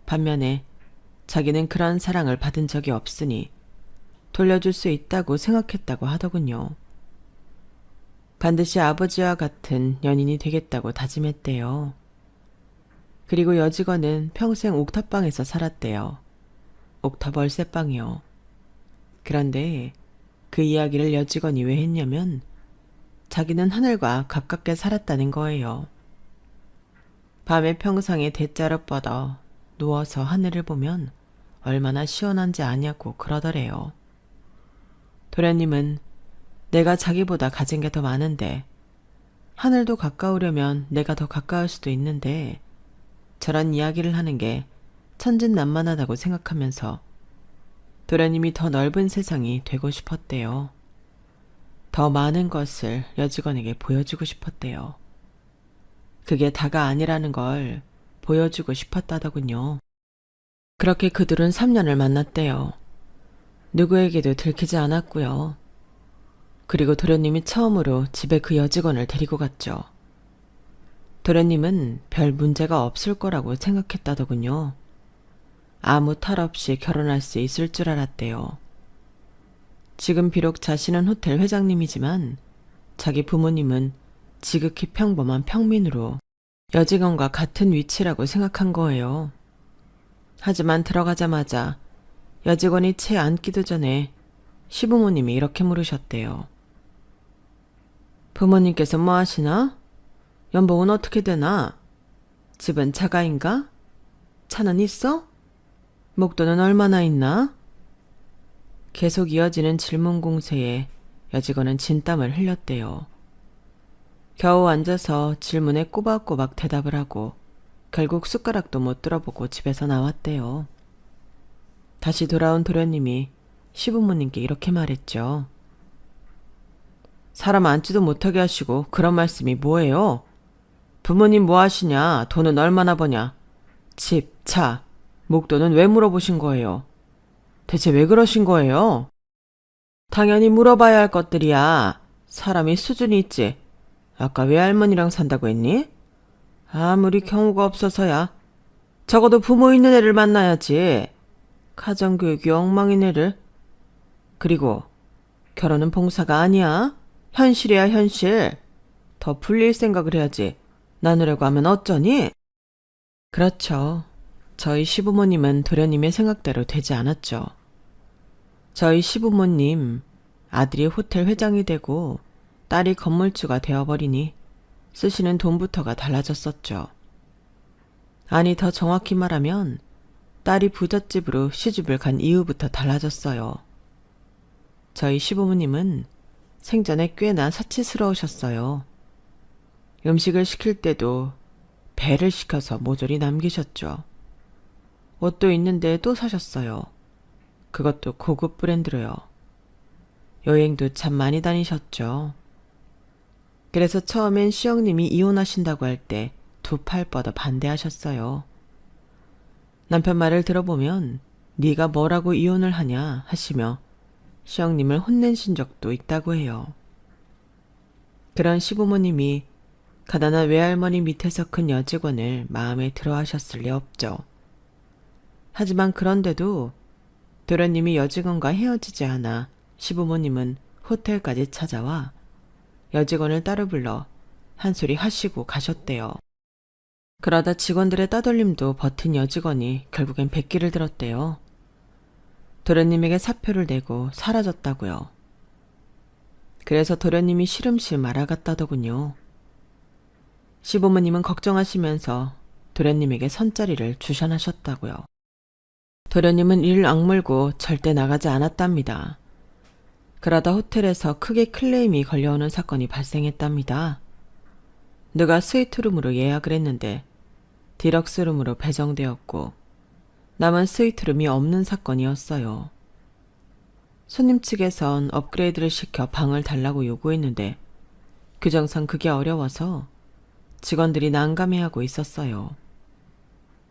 반면에 자기는 그런 사랑을 받은 적이 없으니 돌려줄 수 있다고 생각했다고 하더군요. 반드시 아버지와 같은 연인이 되겠다고 다짐했대요. 그리고 여직원은 평생 옥탑방에서 살았대요. 옥탑 월세방이요. 그런데 그 이야기를 여직원이 왜 했냐면 자기는 하늘과 가깝게 살았다는 거예요. 밤에 평상에 대자로 뻗어 누워서 하늘을 보면 얼마나 시원한지 아냐고 그러더래요. 도련님은 내가 자기보다 가진 게 더 많은데 하늘도 가까우려면 내가 더 가까울 수도 있는데 저런 이야기를 하는 게 천진난만하다고 생각하면서 도련님이 더 넓은 세상이 되고 싶었대요. 더 많은 것을 여직원에게 보여주고 싶었대요. 그게 다가 아니라는 걸 보여주고 싶었다더군요. 그렇게 그들은 3년을 만났대요. 누구에게도 들키지 않았고요. 그리고 도련님이 처음으로 집에 그 여직원을 데리고 갔죠. 도련님은 별 문제가 없을 거라고 생각했다더군요. 아무 탈 없이 결혼할 수 있을 줄 알았대요. 지금 비록 자신은 호텔 회장님이지만 자기 부모님은 지극히 평범한 평민으로 여직원과 같은 위치라고 생각한 거예요. 하지만 들어가자마자 여직원이 채 앉기도 전에 시부모님이 이렇게 물으셨대요. 부모님께서 뭐 하시나? 연봉은 어떻게 되나? 집은 자가인가? 차는 있어? 목돈은 얼마나 있나? 계속 이어지는 질문 공세에 여직원은 진땀을 흘렸대요. 겨우 앉아서 질문에 꼬박꼬박 대답을 하고 결국 숟가락도 못 들어보고 집에서 나왔대요. 다시 돌아온 도련님이 시부모님께 이렇게 말했죠. 사람 앉지도 못하게 하시고 그런 말씀이 뭐예요? 부모님 뭐 하시냐? 돈은 얼마나 버냐? 집, 차, 목돈은 왜 물어보신 거예요? 대체 왜 그러신 거예요? 당연히 물어봐야 할 것들이야. 사람이 수준이 있지. 아까 외할머니랑 산다고 했니? 아무리 경우가 없어서야. 적어도 부모 있는 애를 만나야지. 가정교육이 엉망인 애를. 그리고 결혼은 봉사가 아니야. 현실이야 현실. 더 불릴 생각을 해야지. 나누려고 하면 어쩌니? 그렇죠. 저희 시부모님은 도련님의 생각대로 되지 않았죠. 저희 시부모님 아들이 호텔 회장이 되고 딸이 건물주가 되어버리니 쓰시는 돈부터가 달라졌었죠. 아니 더 정확히 말하면 딸이 부잣집으로 시집을 간 이후부터 달라졌어요. 저희 시부모님은 생전에 꽤나 사치스러우셨어요. 음식을 시킬 때도 배를 시켜서 모조리 남기셨죠. 옷도 있는데 또 사셨어요. 그것도 고급 브랜드로요. 여행도 참 많이 다니셨죠. 그래서 처음엔 시영님이 이혼하신다고 할 때 두 팔 뻗어 반대하셨어요. 남편 말을 들어보면 네가 뭐라고 이혼을 하냐 하시며 시영님을 혼내신 적도 있다고 해요. 그런 시부모님이 가난한 외할머니 밑에서 큰 여직원을 마음에 들어 하셨을 리 없죠. 하지만 그런데도 도련님이 여직원과 헤어지지 않아 시부모님은 호텔까지 찾아와 여직원을 따로 불러 한 소리 하시고 가셨대요. 그러다 직원들의 따돌림도 버틴 여직원이 결국엔 백기를 들었대요. 도련님에게 사표를 내고 사라졌다고요. 그래서 도련님이 시름시름 알아갔다더군요. 시부모님은 걱정하시면서 도련님에게 선자리를 주선하셨다고요. 도련님은 이를 악물고 절대 나가지 않았답니다. 그러다 호텔에서 크게 클레임이 걸려오는 사건이 발생했답니다. 누가 스위트룸으로 예약을 했는데 디럭스룸으로 배정되었고 남은 스위트룸이 없는 사건이었어요. 손님 측에선 업그레이드를 시켜 방을 달라고 요구했는데 규정상 그게 어려워서 직원들이 난감해하고 있었어요.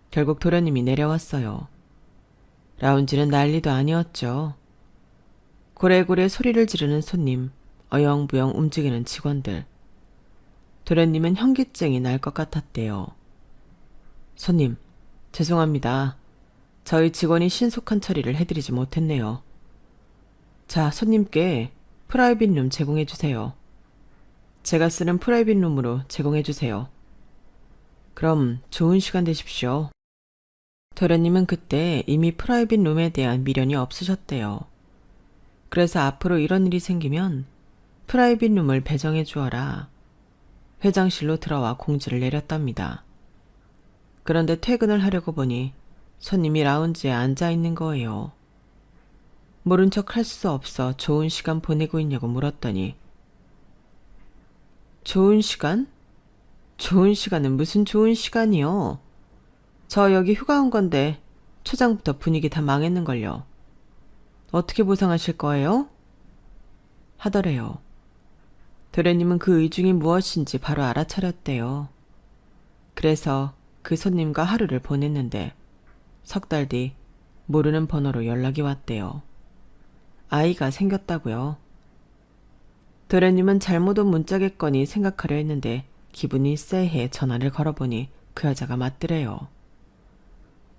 결국 도련님이 내려왔어요. 라운지는 난리도 아니었죠. 고래고래 소리를 지르는 손님, 어영부영 움직이는 직원들. 도련님은 현기증이 날 것 같았대요. 손님, 죄송합니다. 저희 직원이 신속한 처리를 해드리지 못했네요. 자, 손님께 프라이빗 룸 제공해주세요. 제가 쓰는 프라이빗 룸으로 제공해주세요. 그럼 좋은 시간 되십시오. 도련님은 그때 이미 프라이빗 룸에 대한 미련이 없으셨대요. 그래서 앞으로 이런 일이 생기면 프라이빗 룸을 배정해 주어라. 회장실로 들어와 공지를 내렸답니다. 그런데 퇴근을 하려고 보니 손님이 라운지에 앉아 있는 거예요. 모른 척 할 수 없어 좋은 시간 보내고 있냐고 물었더니 좋은 시간? 좋은 시간은 무슨 좋은 시간이요? 저 여기 휴가 온 건데 초장부터 분위기 다 망했는걸요. 어떻게 보상하실 거예요? 하더래요. 도련님은 그 의중이 무엇인지 바로 알아차렸대요. 그래서 그 손님과 하루를 보냈는데 석 달 뒤 모르는 번호로 연락이 왔대요. 아이가 생겼다고요. 도련님은 잘못 온 문자겠거니 생각하려 했는데 기분이 쎄해 전화를 걸어보니 그 여자가 맞더래요.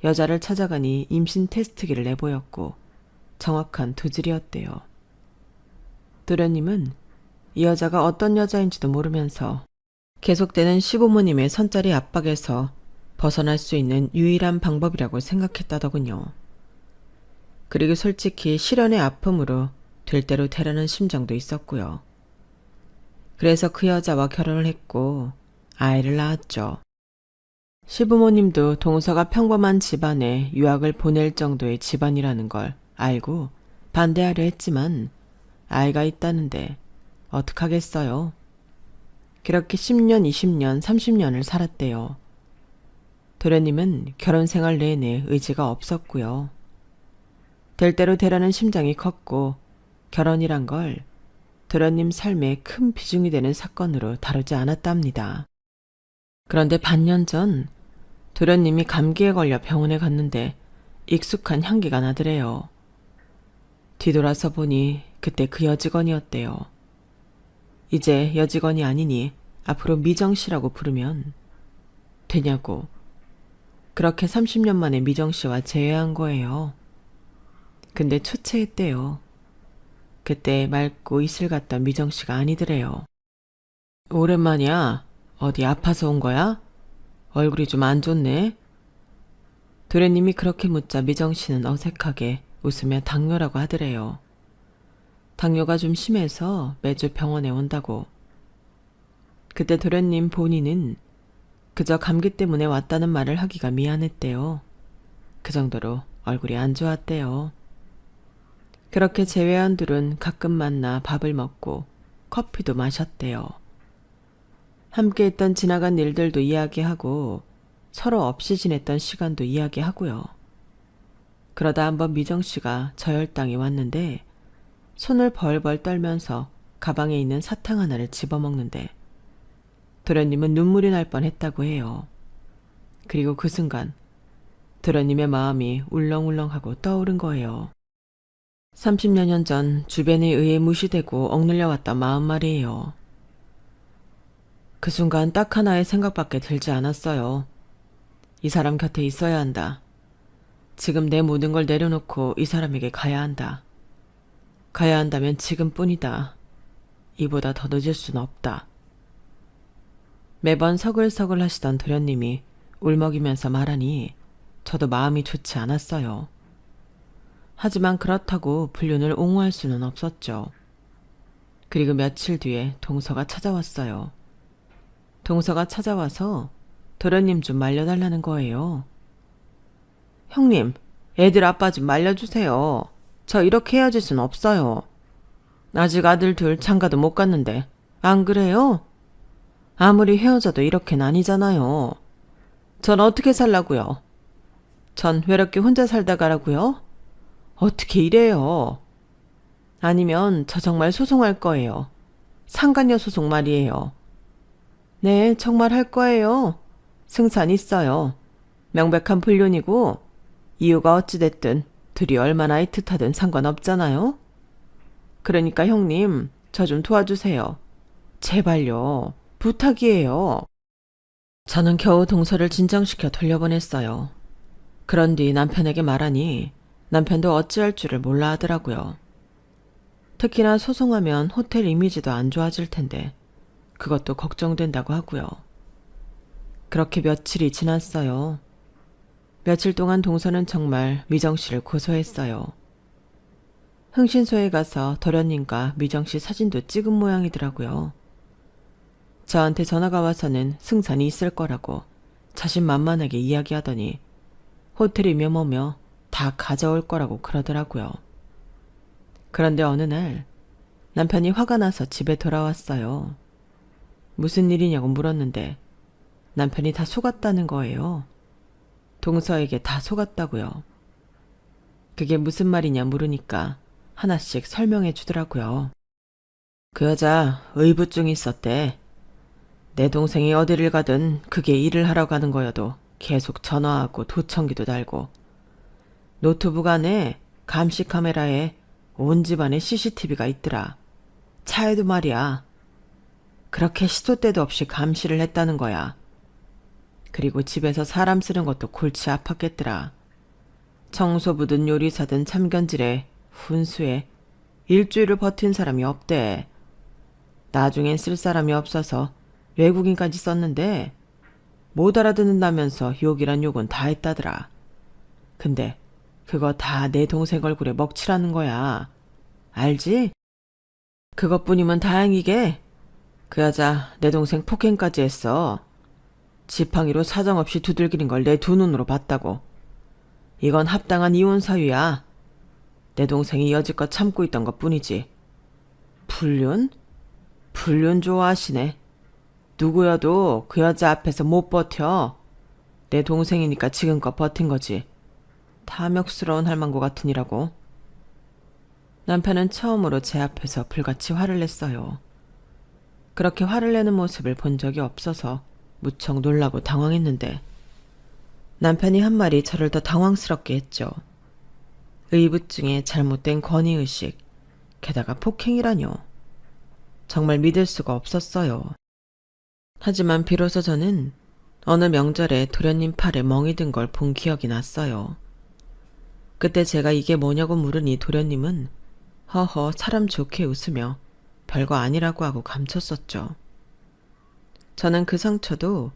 여자를 찾아가니 임신 테스트기를 내보였고 정확한 두질이었대요. 도련님은 이 여자가 어떤 여자인지도 모르면서 계속되는 시부모님의 선짜리 압박에서 벗어날 수 있는 유일한 방법이라고 생각했다더군요. 그리고 솔직히 실연의 아픔으로 될 대로 되라는 심정도 있었고요. 그래서 그 여자와 결혼을 했고 아이를 낳았죠. 시부모님도 동서가 평범한 집안에 유학을 보낼 정도의 집안이라는 걸 알고 반대하려 했지만 아이가 있다는데 어떡하겠어요. 그렇게 10년, 20년, 30년을 살았대요. 도련님은 결혼 생활 내내 의지가 없었고요. 될 대로 되라는 심장이 컸고 결혼이란 걸 도련님 삶에 큰 비중이 되는 사건으로 다루지 않았답니다. 그런데 반년 전 도련님이 감기에 걸려 병원에 갔는데 익숙한 향기가 나더래요. 뒤돌아서 보니 그때 그 여직원이었대요. 이제 여직원이 아니니 앞으로 미정씨라고 부르면 되냐고. 그렇게 30년 만에 미정씨와 재회한 거예요. 근데 초췌했대요. 그때 맑고 이슬 같던 미정씨가 아니더래요. 오랜만이야. 어디 아파서 온 거야? 얼굴이 좀 안 좋네. 도련님이 그렇게 묻자 미정씨는 어색하게 웃으며 당뇨라고 하더래요. 당뇨가 좀 심해서 매주 병원에 온다고. 그때 도련님 본인은 그저 감기 때문에 왔다는 말을 하기가 미안했대요. 그 정도로 얼굴이 안 좋았대요. 그렇게 재회한 둘은 가끔 만나 밥을 먹고 커피도 마셨대요. 함께 했던 지나간 일들도 이야기하고 서로 없이 지냈던 시간도 이야기하고요. 그러다 한번 미정씨가 저혈당이 왔는데 손을 벌벌 떨면서 가방에 있는 사탕 하나를 집어먹는데 도련님은 눈물이 날 뻔했다고 해요. 그리고 그 순간 도련님의 마음이 울렁울렁하고 떠오른 거예요. 30여 년 전 주변에 의해 무시되고 억눌려왔던 마음 말이에요. 그 순간 딱 하나의 생각밖에 들지 않았어요. 이 사람 곁에 있어야 한다. 지금 내 모든 걸 내려놓고 이 사람에게 가야 한다. 가야 한다면 지금뿐이다. 이보다 더 늦을 순 없다. 매번 서글서글 하시던 도련님이 울먹이면서 말하니 저도 마음이 좋지 않았어요. 하지만 그렇다고 불륜을 옹호할 수는 없었죠. 그리고 며칠 뒤에 동서가 찾아왔어요. 동서가 찾아와서 도련님 좀 말려달라는 거예요. 형님, 애들 아빠 좀 말려주세요. 저 이렇게 헤어질 순 없어요. 아직 아들 둘 장가도 못 갔는데 안 그래요? 아무리 헤어져도 이렇게는 아니잖아요. 전 어떻게 살라고요? 전 외롭게 혼자 살다 가라고요? 어떻게 이래요? 아니면 저 정말 소송할 거예요. 상간녀 소송 말이에요. 네, 정말 할 거예요. 승산 있어요. 명백한 불륜이고 이유가 어찌됐든 둘이 얼마나 애틋하든 상관없잖아요. 그러니까 형님, 저 좀 도와주세요. 제발요. 부탁이에요. 저는 겨우 동서를 진정시켜 돌려보냈어요. 그런 뒤 남편에게 말하니 남편도 어찌할 줄을 몰라 하더라고요. 특히나 소송하면 호텔 이미지도 안 좋아질 텐데 그것도 걱정된다고 하고요. 그렇게 며칠이 지났어요. 며칠 동안 동서는 정말 미정씨를 고소했어요. 흥신소에 가서 도련님과 미정씨 사진도 찍은 모양이더라고요. 저한테 전화가 와서는 승산이 있을 거라고 자신만만하게 이야기하더니 호텔이며 뭐며 다 가져올 거라고 그러더라고요. 그런데 어느 날 남편이 화가 나서 집에 돌아왔어요. 무슨 일이냐고 물었는데 남편이 다 속았다는 거예요. 동서에게 다 속았다고요. 그게 무슨 말이냐 물으니까 하나씩 설명해 주더라고요. 그 여자 의부증이 있었대. 내 동생이 어디를 가든 그게 일을 하러 가는 거여도 계속 전화하고 도청기도 달고 노트북 안에 감시 카메라에 온 집안에 CCTV가 있더라. 차에도 말이야. 그렇게 시도 때도 없이 감시를 했다는 거야. 그리고 집에서 사람 쓰는 것도 골치 아팠겠더라. 청소부든 요리사든 참견질에 훈수에 일주일을 버틴 사람이 없대. 나중엔 쓸 사람이 없어서 외국인까지 썼는데 못 알아듣는다면서 욕이란 욕은 다 했다더라. 근데 그거 다 내 동생 얼굴에 먹칠하는 거야. 알지? 그것뿐이면 다행이게. 그 여자 내 동생 폭행까지 했어. 지팡이로 사정없이 두들기는 걸 내 두 눈으로 봤다고. 이건 합당한 이혼 사유야. 내 동생이 여지껏 참고 있던 것뿐이지. 불륜? 불륜 좋아하시네. 누구여도 그 여자 앞에서 못 버텨. 내 동생이니까 지금껏 버틴 거지. 탐욕스러운 할망구 같은 이라고. 남편은 처음으로 제 앞에서 불같이 화를 냈어요. 그렇게 화를 내는 모습을 본 적이 없어서 무척 놀라고 당황했는데 남편이 한 말이 저를 더 당황스럽게 했죠. 의부증에 잘못된 권위의식, 게다가 폭행이라뇨. 정말 믿을 수가 없었어요. 하지만 비로소 저는 어느 명절에 도련님 팔에 멍이 든 걸 본 기억이 났어요. 그때 제가 이게 뭐냐고 물으니 도련님은 허허 사람 좋게 웃으며 별거 아니라고 하고 감췄었죠. 저는 그 상처도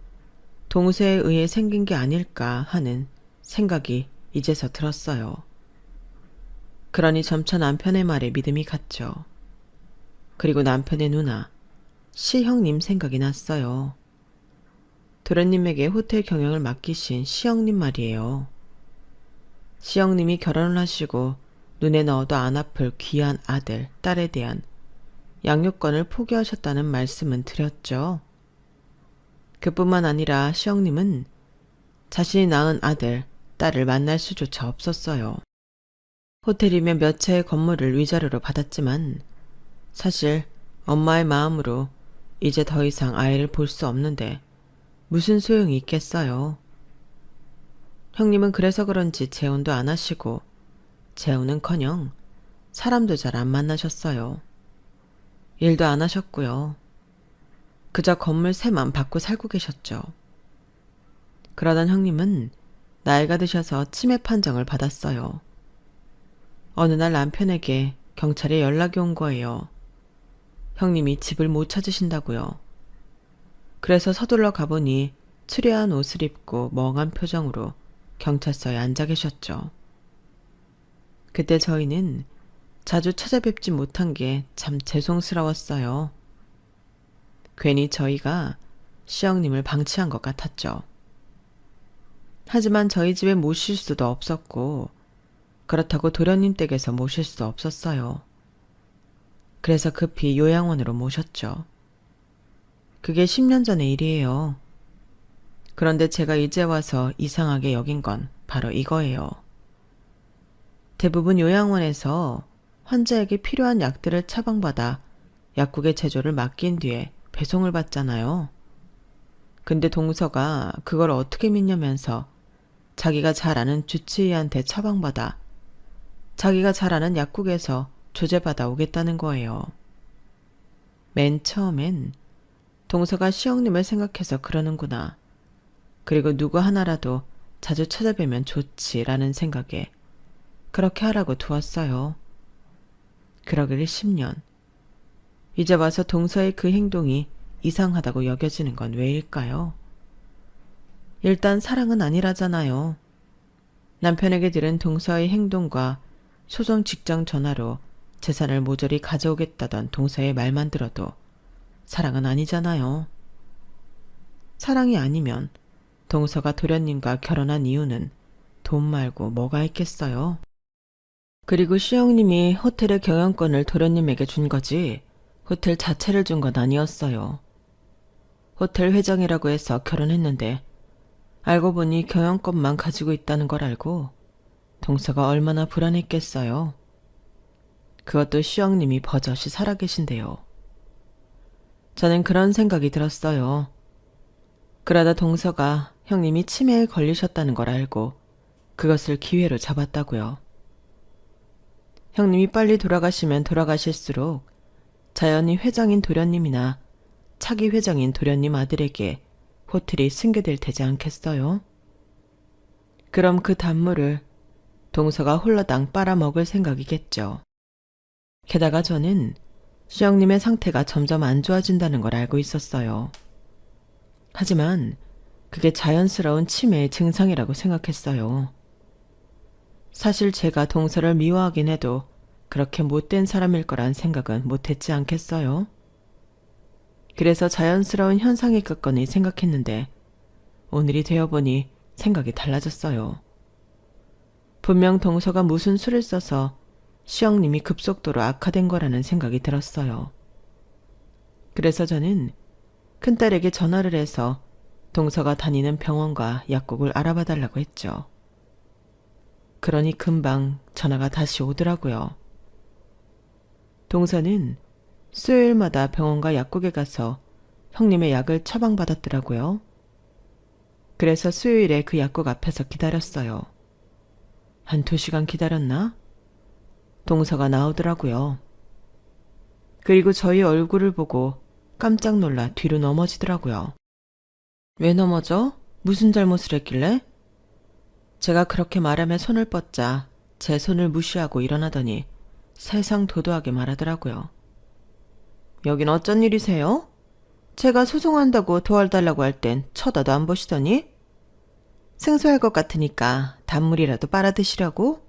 동서에 의해 생긴 게 아닐까 하는 생각이 이제서 들었어요. 그러니 점차 남편의 말에 믿음이 갔죠. 그리고 남편의 누나, 시형님 생각이 났어요. 도련님에게 호텔 경영을 맡기신 시형님 말이에요. 시형님이 결혼을 하시고 눈에 넣어도 안 아플 귀한 아들, 딸에 대한 양육권을 포기하셨다는 말씀은 드렸죠. 그뿐만 아니라 시형님은 자신이 낳은 아들, 딸을 만날 수조차 없었어요. 호텔이며 몇 채의 건물을 위자료로 받았지만 사실 엄마의 마음으로 이제 더 이상 아이를 볼 수 없는데 무슨 소용이 있겠어요. 형님은 그래서 그런지 재혼도 안 하시고 재혼은커녕 사람도 잘 안 만나셨어요. 일도 안 하셨고요. 그저 건물 세만 받고 살고 계셨죠. 그러던 형님은 나이가 드셔서 치매 판정을 받았어요. 어느 날 남편에게 경찰에 연락이 온 거예요. 형님이 집을 못 찾으신다고요. 그래서 서둘러 가보니 추리한 옷을 입고 멍한 표정으로 경찰서에 앉아 계셨죠. 그때 저희는 자주 찾아뵙지 못한 게 참 죄송스러웠어요. 괜히 저희가 시영님을 방치한 것 같았죠. 하지만 저희 집에 모실 수도 없었고 그렇다고 도련님 댁에서 모실 수도 없었어요. 그래서 급히 요양원으로 모셨죠. 그게 10년 전의 일이에요. 그런데 제가 이제 와서 이상하게 여긴 건 바로 이거예요. 대부분 요양원에서 환자에게 필요한 약들을 처방받아 약국의 제조를 맡긴 뒤에 배송을 받잖아요. 근데 동서가 그걸 어떻게 믿냐면서 자기가 잘 아는 주치의한테 처방받아 자기가 잘 아는 약국에서 조제받아 오겠다는 거예요. 맨 처음엔 동서가 시영님을 생각해서 그러는구나. 그리고 누구 하나라도 자주 찾아뵈면 좋지라는 생각에 그렇게 하라고 두었어요. 그러길 10년. 이제 와서 동서의 그 행동이 이상하다고 여겨지는 건 왜일까요? 일단 사랑은 아니라잖아요. 남편에게 들은 동서의 행동과 소송 직장 전화로 재산을 모조리 가져오겠다던 동서의 말만 들어도 사랑은 아니잖아요. 사랑이 아니면 동서가 도련님과 결혼한 이유는 돈 말고 뭐가 있겠어요? 그리고 시영님이 호텔의 경영권을 도련님에게 준 거지 호텔 자체를 준 건 아니었어요. 호텔 회장이라고 해서 결혼했는데 알고 보니 경영권만 가지고 있다는 걸 알고 동서가 얼마나 불안했겠어요. 그것도 시영님이 버젓이 살아계신데요. 저는 그런 생각이 들었어요. 그러다 동서가 형님이 치매에 걸리셨다는 걸 알고 그것을 기회로 잡았다고요. 형님이 빨리 돌아가시면 돌아가실수록 자연히 회장인 도련님이나 차기 회장인 도련님 아들에게 호텔이 승계될 테지 않겠어요? 그럼 그 단물을 동서가 홀라당 빨아먹을 생각이겠죠. 게다가 저는 시영님의 상태가 점점 안 좋아진다는 걸 알고 있었어요. 하지만 그게 자연스러운 치매의 증상이라고 생각했어요. 사실 제가 동서를 미워하긴 해도 그렇게 못된 사람일 거란 생각은 못했지 않겠어요? 그래서 자연스러운 현상이겠거니 생각했는데 오늘이 되어보니 생각이 달라졌어요. 분명 동서가 무슨 수를 써서 시영님이 급속도로 악화된 거라는 생각이 들었어요. 그래서 저는 큰딸에게 전화를 해서 동서가 다니는 병원과 약국을 알아봐 달라고 했죠. 그러니 금방 전화가 다시 오더라고요. 동서는 수요일마다 병원과 약국에 가서 형님의 약을 처방받았더라고요. 그래서 수요일에 그 약국 앞에서 기다렸어요. 한 2시간 기다렸나? 동서가 나오더라고요. 그리고 저희 얼굴을 보고 깜짝 놀라 뒤로 넘어지더라고요. 왜 넘어져? 무슨 잘못을 했길래? 제가 그렇게 말하며 손을 뻗자 제 손을 무시하고 일어나더니 세상 도도하게 말하더라고요. 여긴 어쩐 일이세요? 제가 소송한다고 도와달라고 할 땐 쳐다도 안 보시더니? 생소할 것 같으니까 단물이라도 빨아드시라고?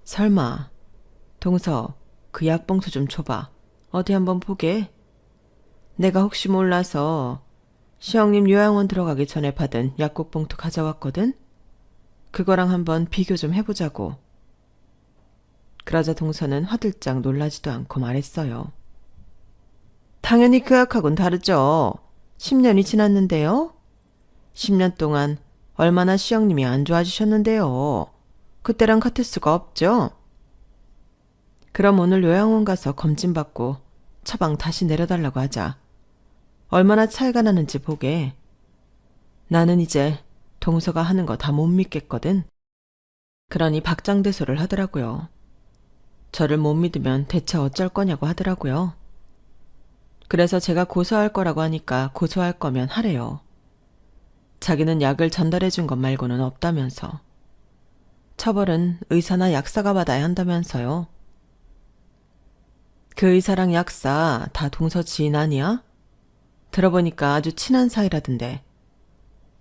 설마. 동서, 그 약봉투 좀 줘봐. 어디 한번 보게. 내가 혹시 몰라서 시영님 요양원 들어가기 전에 받은 약국 봉투 가져왔거든? 그거랑 한번 비교 좀 해보자고. 그러자 동서는 화들짝 놀라지도 않고 말했어요. 당연히 그 약하고는 다르죠. 10년이 지났는데요. 10년 동안 얼마나 시영님이 안 좋아지셨는데요. 그때랑 같을 수가 없죠. 그럼 오늘 요양원 가서 검진받고 처방 다시 내려달라고 하자. 얼마나 차이가 나는지 보게. 나는 이제 동서가 하는 거 다 못 믿겠거든. 그러니 박장대소를 하더라고요. 저를 못 믿으면 대체 어쩔 거냐고 하더라고요. 그래서 제가 고소할 거라고 하니까 고소할 거면 하래요. 자기는 약을 전달해 준 것 말고는 없다면서. 처벌은 의사나 약사가 받아야 한다면서요. 그 의사랑 약사 다 동서 지인 아니야? 들어보니까 아주 친한 사이라던데.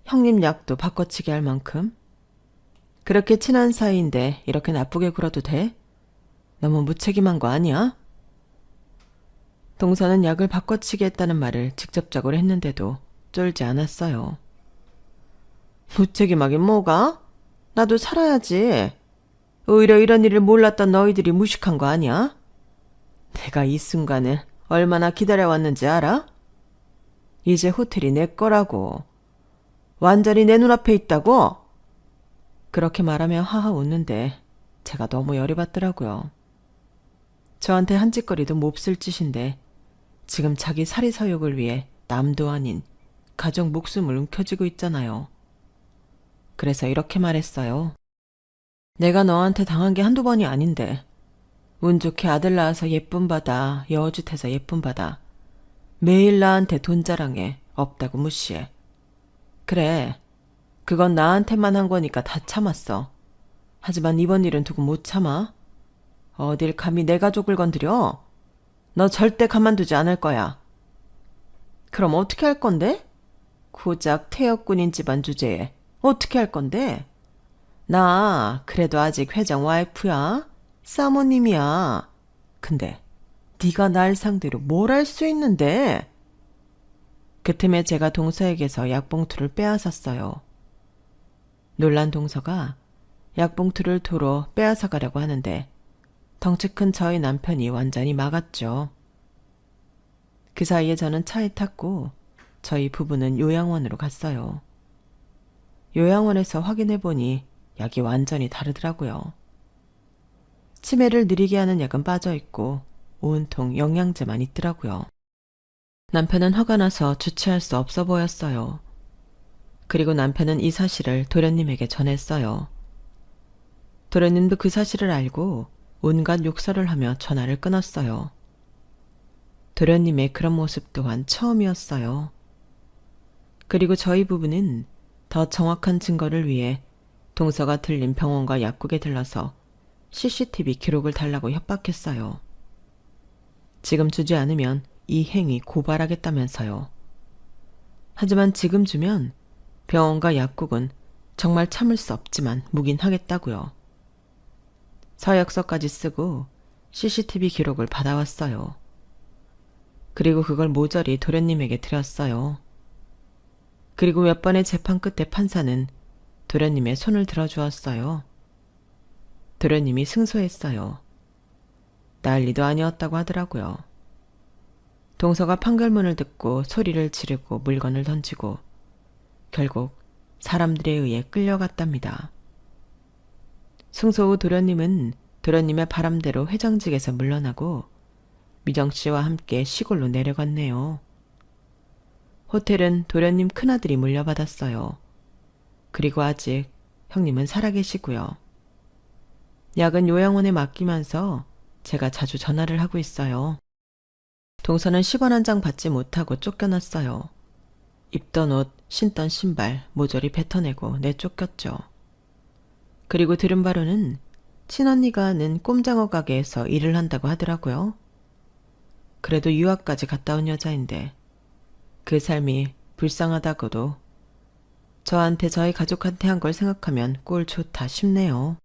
형님 약도 바꿔치기 할 만큼? 그렇게 친한 사이인데 이렇게 나쁘게 굴어도 돼? 너무 무책임한 거 아니야? 동서는 약을 바꿔치기 했다는 말을 직접적으로 했는데도 쫄지 않았어요. 무책임하긴 뭐가? 나도 살아야지. 오히려 이런 일을 몰랐던 너희들이 무식한 거 아니야? 내가 이 순간을 얼마나 기다려왔는지 알아? 이제 호텔이 내 거라고. 완전히 내 눈앞에 있다고? 그렇게 말하며 하하 웃는데 제가 너무 열이 받더라고요. 저한테 한 짓거리도 몹쓸 짓인데 지금 자기 사리사욕을 위해 남도 아닌 가족 목숨을 움켜쥐고 있잖아요. 그래서 이렇게 말했어요. 내가 너한테 당한 게 한두 번이 아닌데 운 좋게 아들 낳아서 예쁨 받아 여우짓해서 예쁨 받아 매일 나한테 돈 자랑해 없다고 무시해. 그래, 그건 나한테만 한 거니까 다 참았어. 하지만 이번 일은 두고 못 참아. 어딜 감히 내 가족을 건드려? 너 절대 가만두지 않을 거야. 그럼 어떻게 할 건데? 고작 태역군인 집안 주제에 어떻게 할 건데? 나 그래도 아직 회장 와이프야. 사모님이야. 근데 네가 날 상대로 뭘 할 수 있는데? 그 틈에 제가 동서에게서 약봉투를 빼앗았어요. 놀란 동서가 약봉투를 도로 빼앗아 가려고 하는데 덩치 큰 저희 남편이 완전히 막았죠. 그 사이에 저는 차에 탔고 저희 부부는 요양원으로 갔어요. 요양원에서 확인해 보니 약이 완전히 다르더라고요. 치매를 느리게 하는 약은 빠져있고 온통 영양제만 있더라고요. 남편은 화가 나서 주체할 수 없어 보였어요. 그리고 남편은 이 사실을 도련님에게 전했어요. 도련님도 그 사실을 알고 온갖 욕설을 하며 전화를 끊었어요. 도련님의 그런 모습 또한 처음이었어요. 그리고 저희 부부는 더 정확한 증거를 위해 동서가 들린 병원과 약국에 들러서 CCTV 기록을 달라고 협박했어요. 지금 주지 않으면 이 행위 고발하겠다면서요. 하지만 지금 주면 병원과 약국은 정말 참을 수 없지만 묵인하겠다고요. 서약서까지 쓰고 CCTV 기록을 받아왔어요. 그리고 그걸 모조리 도련님에게 드렸어요. 그리고 몇 번의 재판 끝에 판사는 도련님의 손을 들어주었어요. 도련님이 승소했어요. 난리도 아니었다고 하더라고요. 동서가 판결문을 듣고 소리를 지르고 물건을 던지고 결국 사람들에 의해 끌려갔답니다. 승소 후 도련님은 도련님의 바람대로 회장직에서 물러나고 미정씨와 함께 시골로 내려갔네요. 호텔은 도련님 큰아들이 물려받았어요. 그리고 아직 형님은 살아계시고요. 약은 요양원에 맡기면서 제가 자주 전화를 하고 있어요. 동서는 10원 한 장 받지 못하고 쫓겨났어요. 입던 옷, 신던 신발 모조리 뱉어내고 내쫓겼죠. 그리고 들은 바로는 친언니가 하는 꼼장어 가게에서 일을 한다고 하더라고요. 그래도 유학까지 갔다 온 여자인데 그 삶이 불쌍하다고도 저한테 저희 가족한테 한 걸 생각하면 꼴 좋다 싶네요.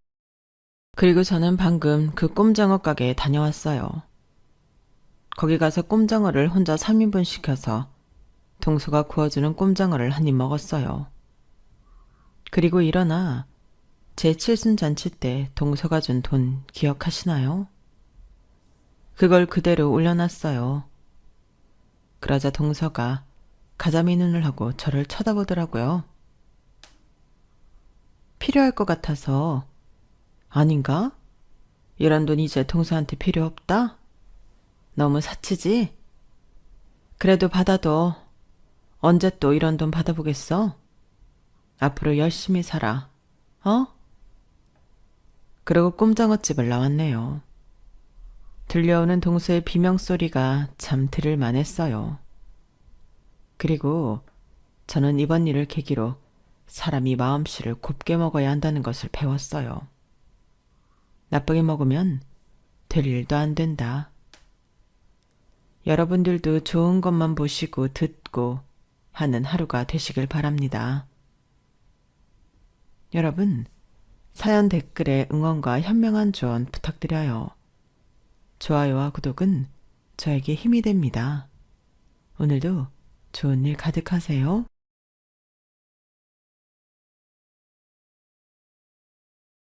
그리고 저는 방금 그 꼼장어 가게에 다녀왔어요. 거기 가서 꼼장어를 혼자 3인분 시켜서 동서가 구워주는 꼼장어를 한 입 먹었어요. 그리고 일어나 제 칠순잔치 때 동서가 준 돈 기억하시나요? 그걸 그대로 올려놨어요. 그러자 동서가 가자미 눈을 하고 저를 쳐다보더라고요. 필요할 것 같아서. 아닌가? 이런 돈 이제 동서한테 필요 없다? 너무 사치지? 그래도 받아도 언제 또 이런 돈 받아보겠어? 앞으로 열심히 살아. 어? 그러고 꼼장어집을 나왔네요. 들려오는 동서의 비명소리가 참 들을만 했어요. 그리고 저는 이번 일을 계기로 사람이 마음씨를 곱게 먹어야 한다는 것을 배웠어요. 나쁘게 먹으면 될 일도 안 된다. 여러분들도 좋은 것만 보시고 듣고 하는 하루가 되시길 바랍니다. 여러분, 사연 댓글에 응원과 현명한 조언 부탁드려요. 좋아요와 구독은 저에게 힘이 됩니다. 오늘도 좋은 일 가득하세요.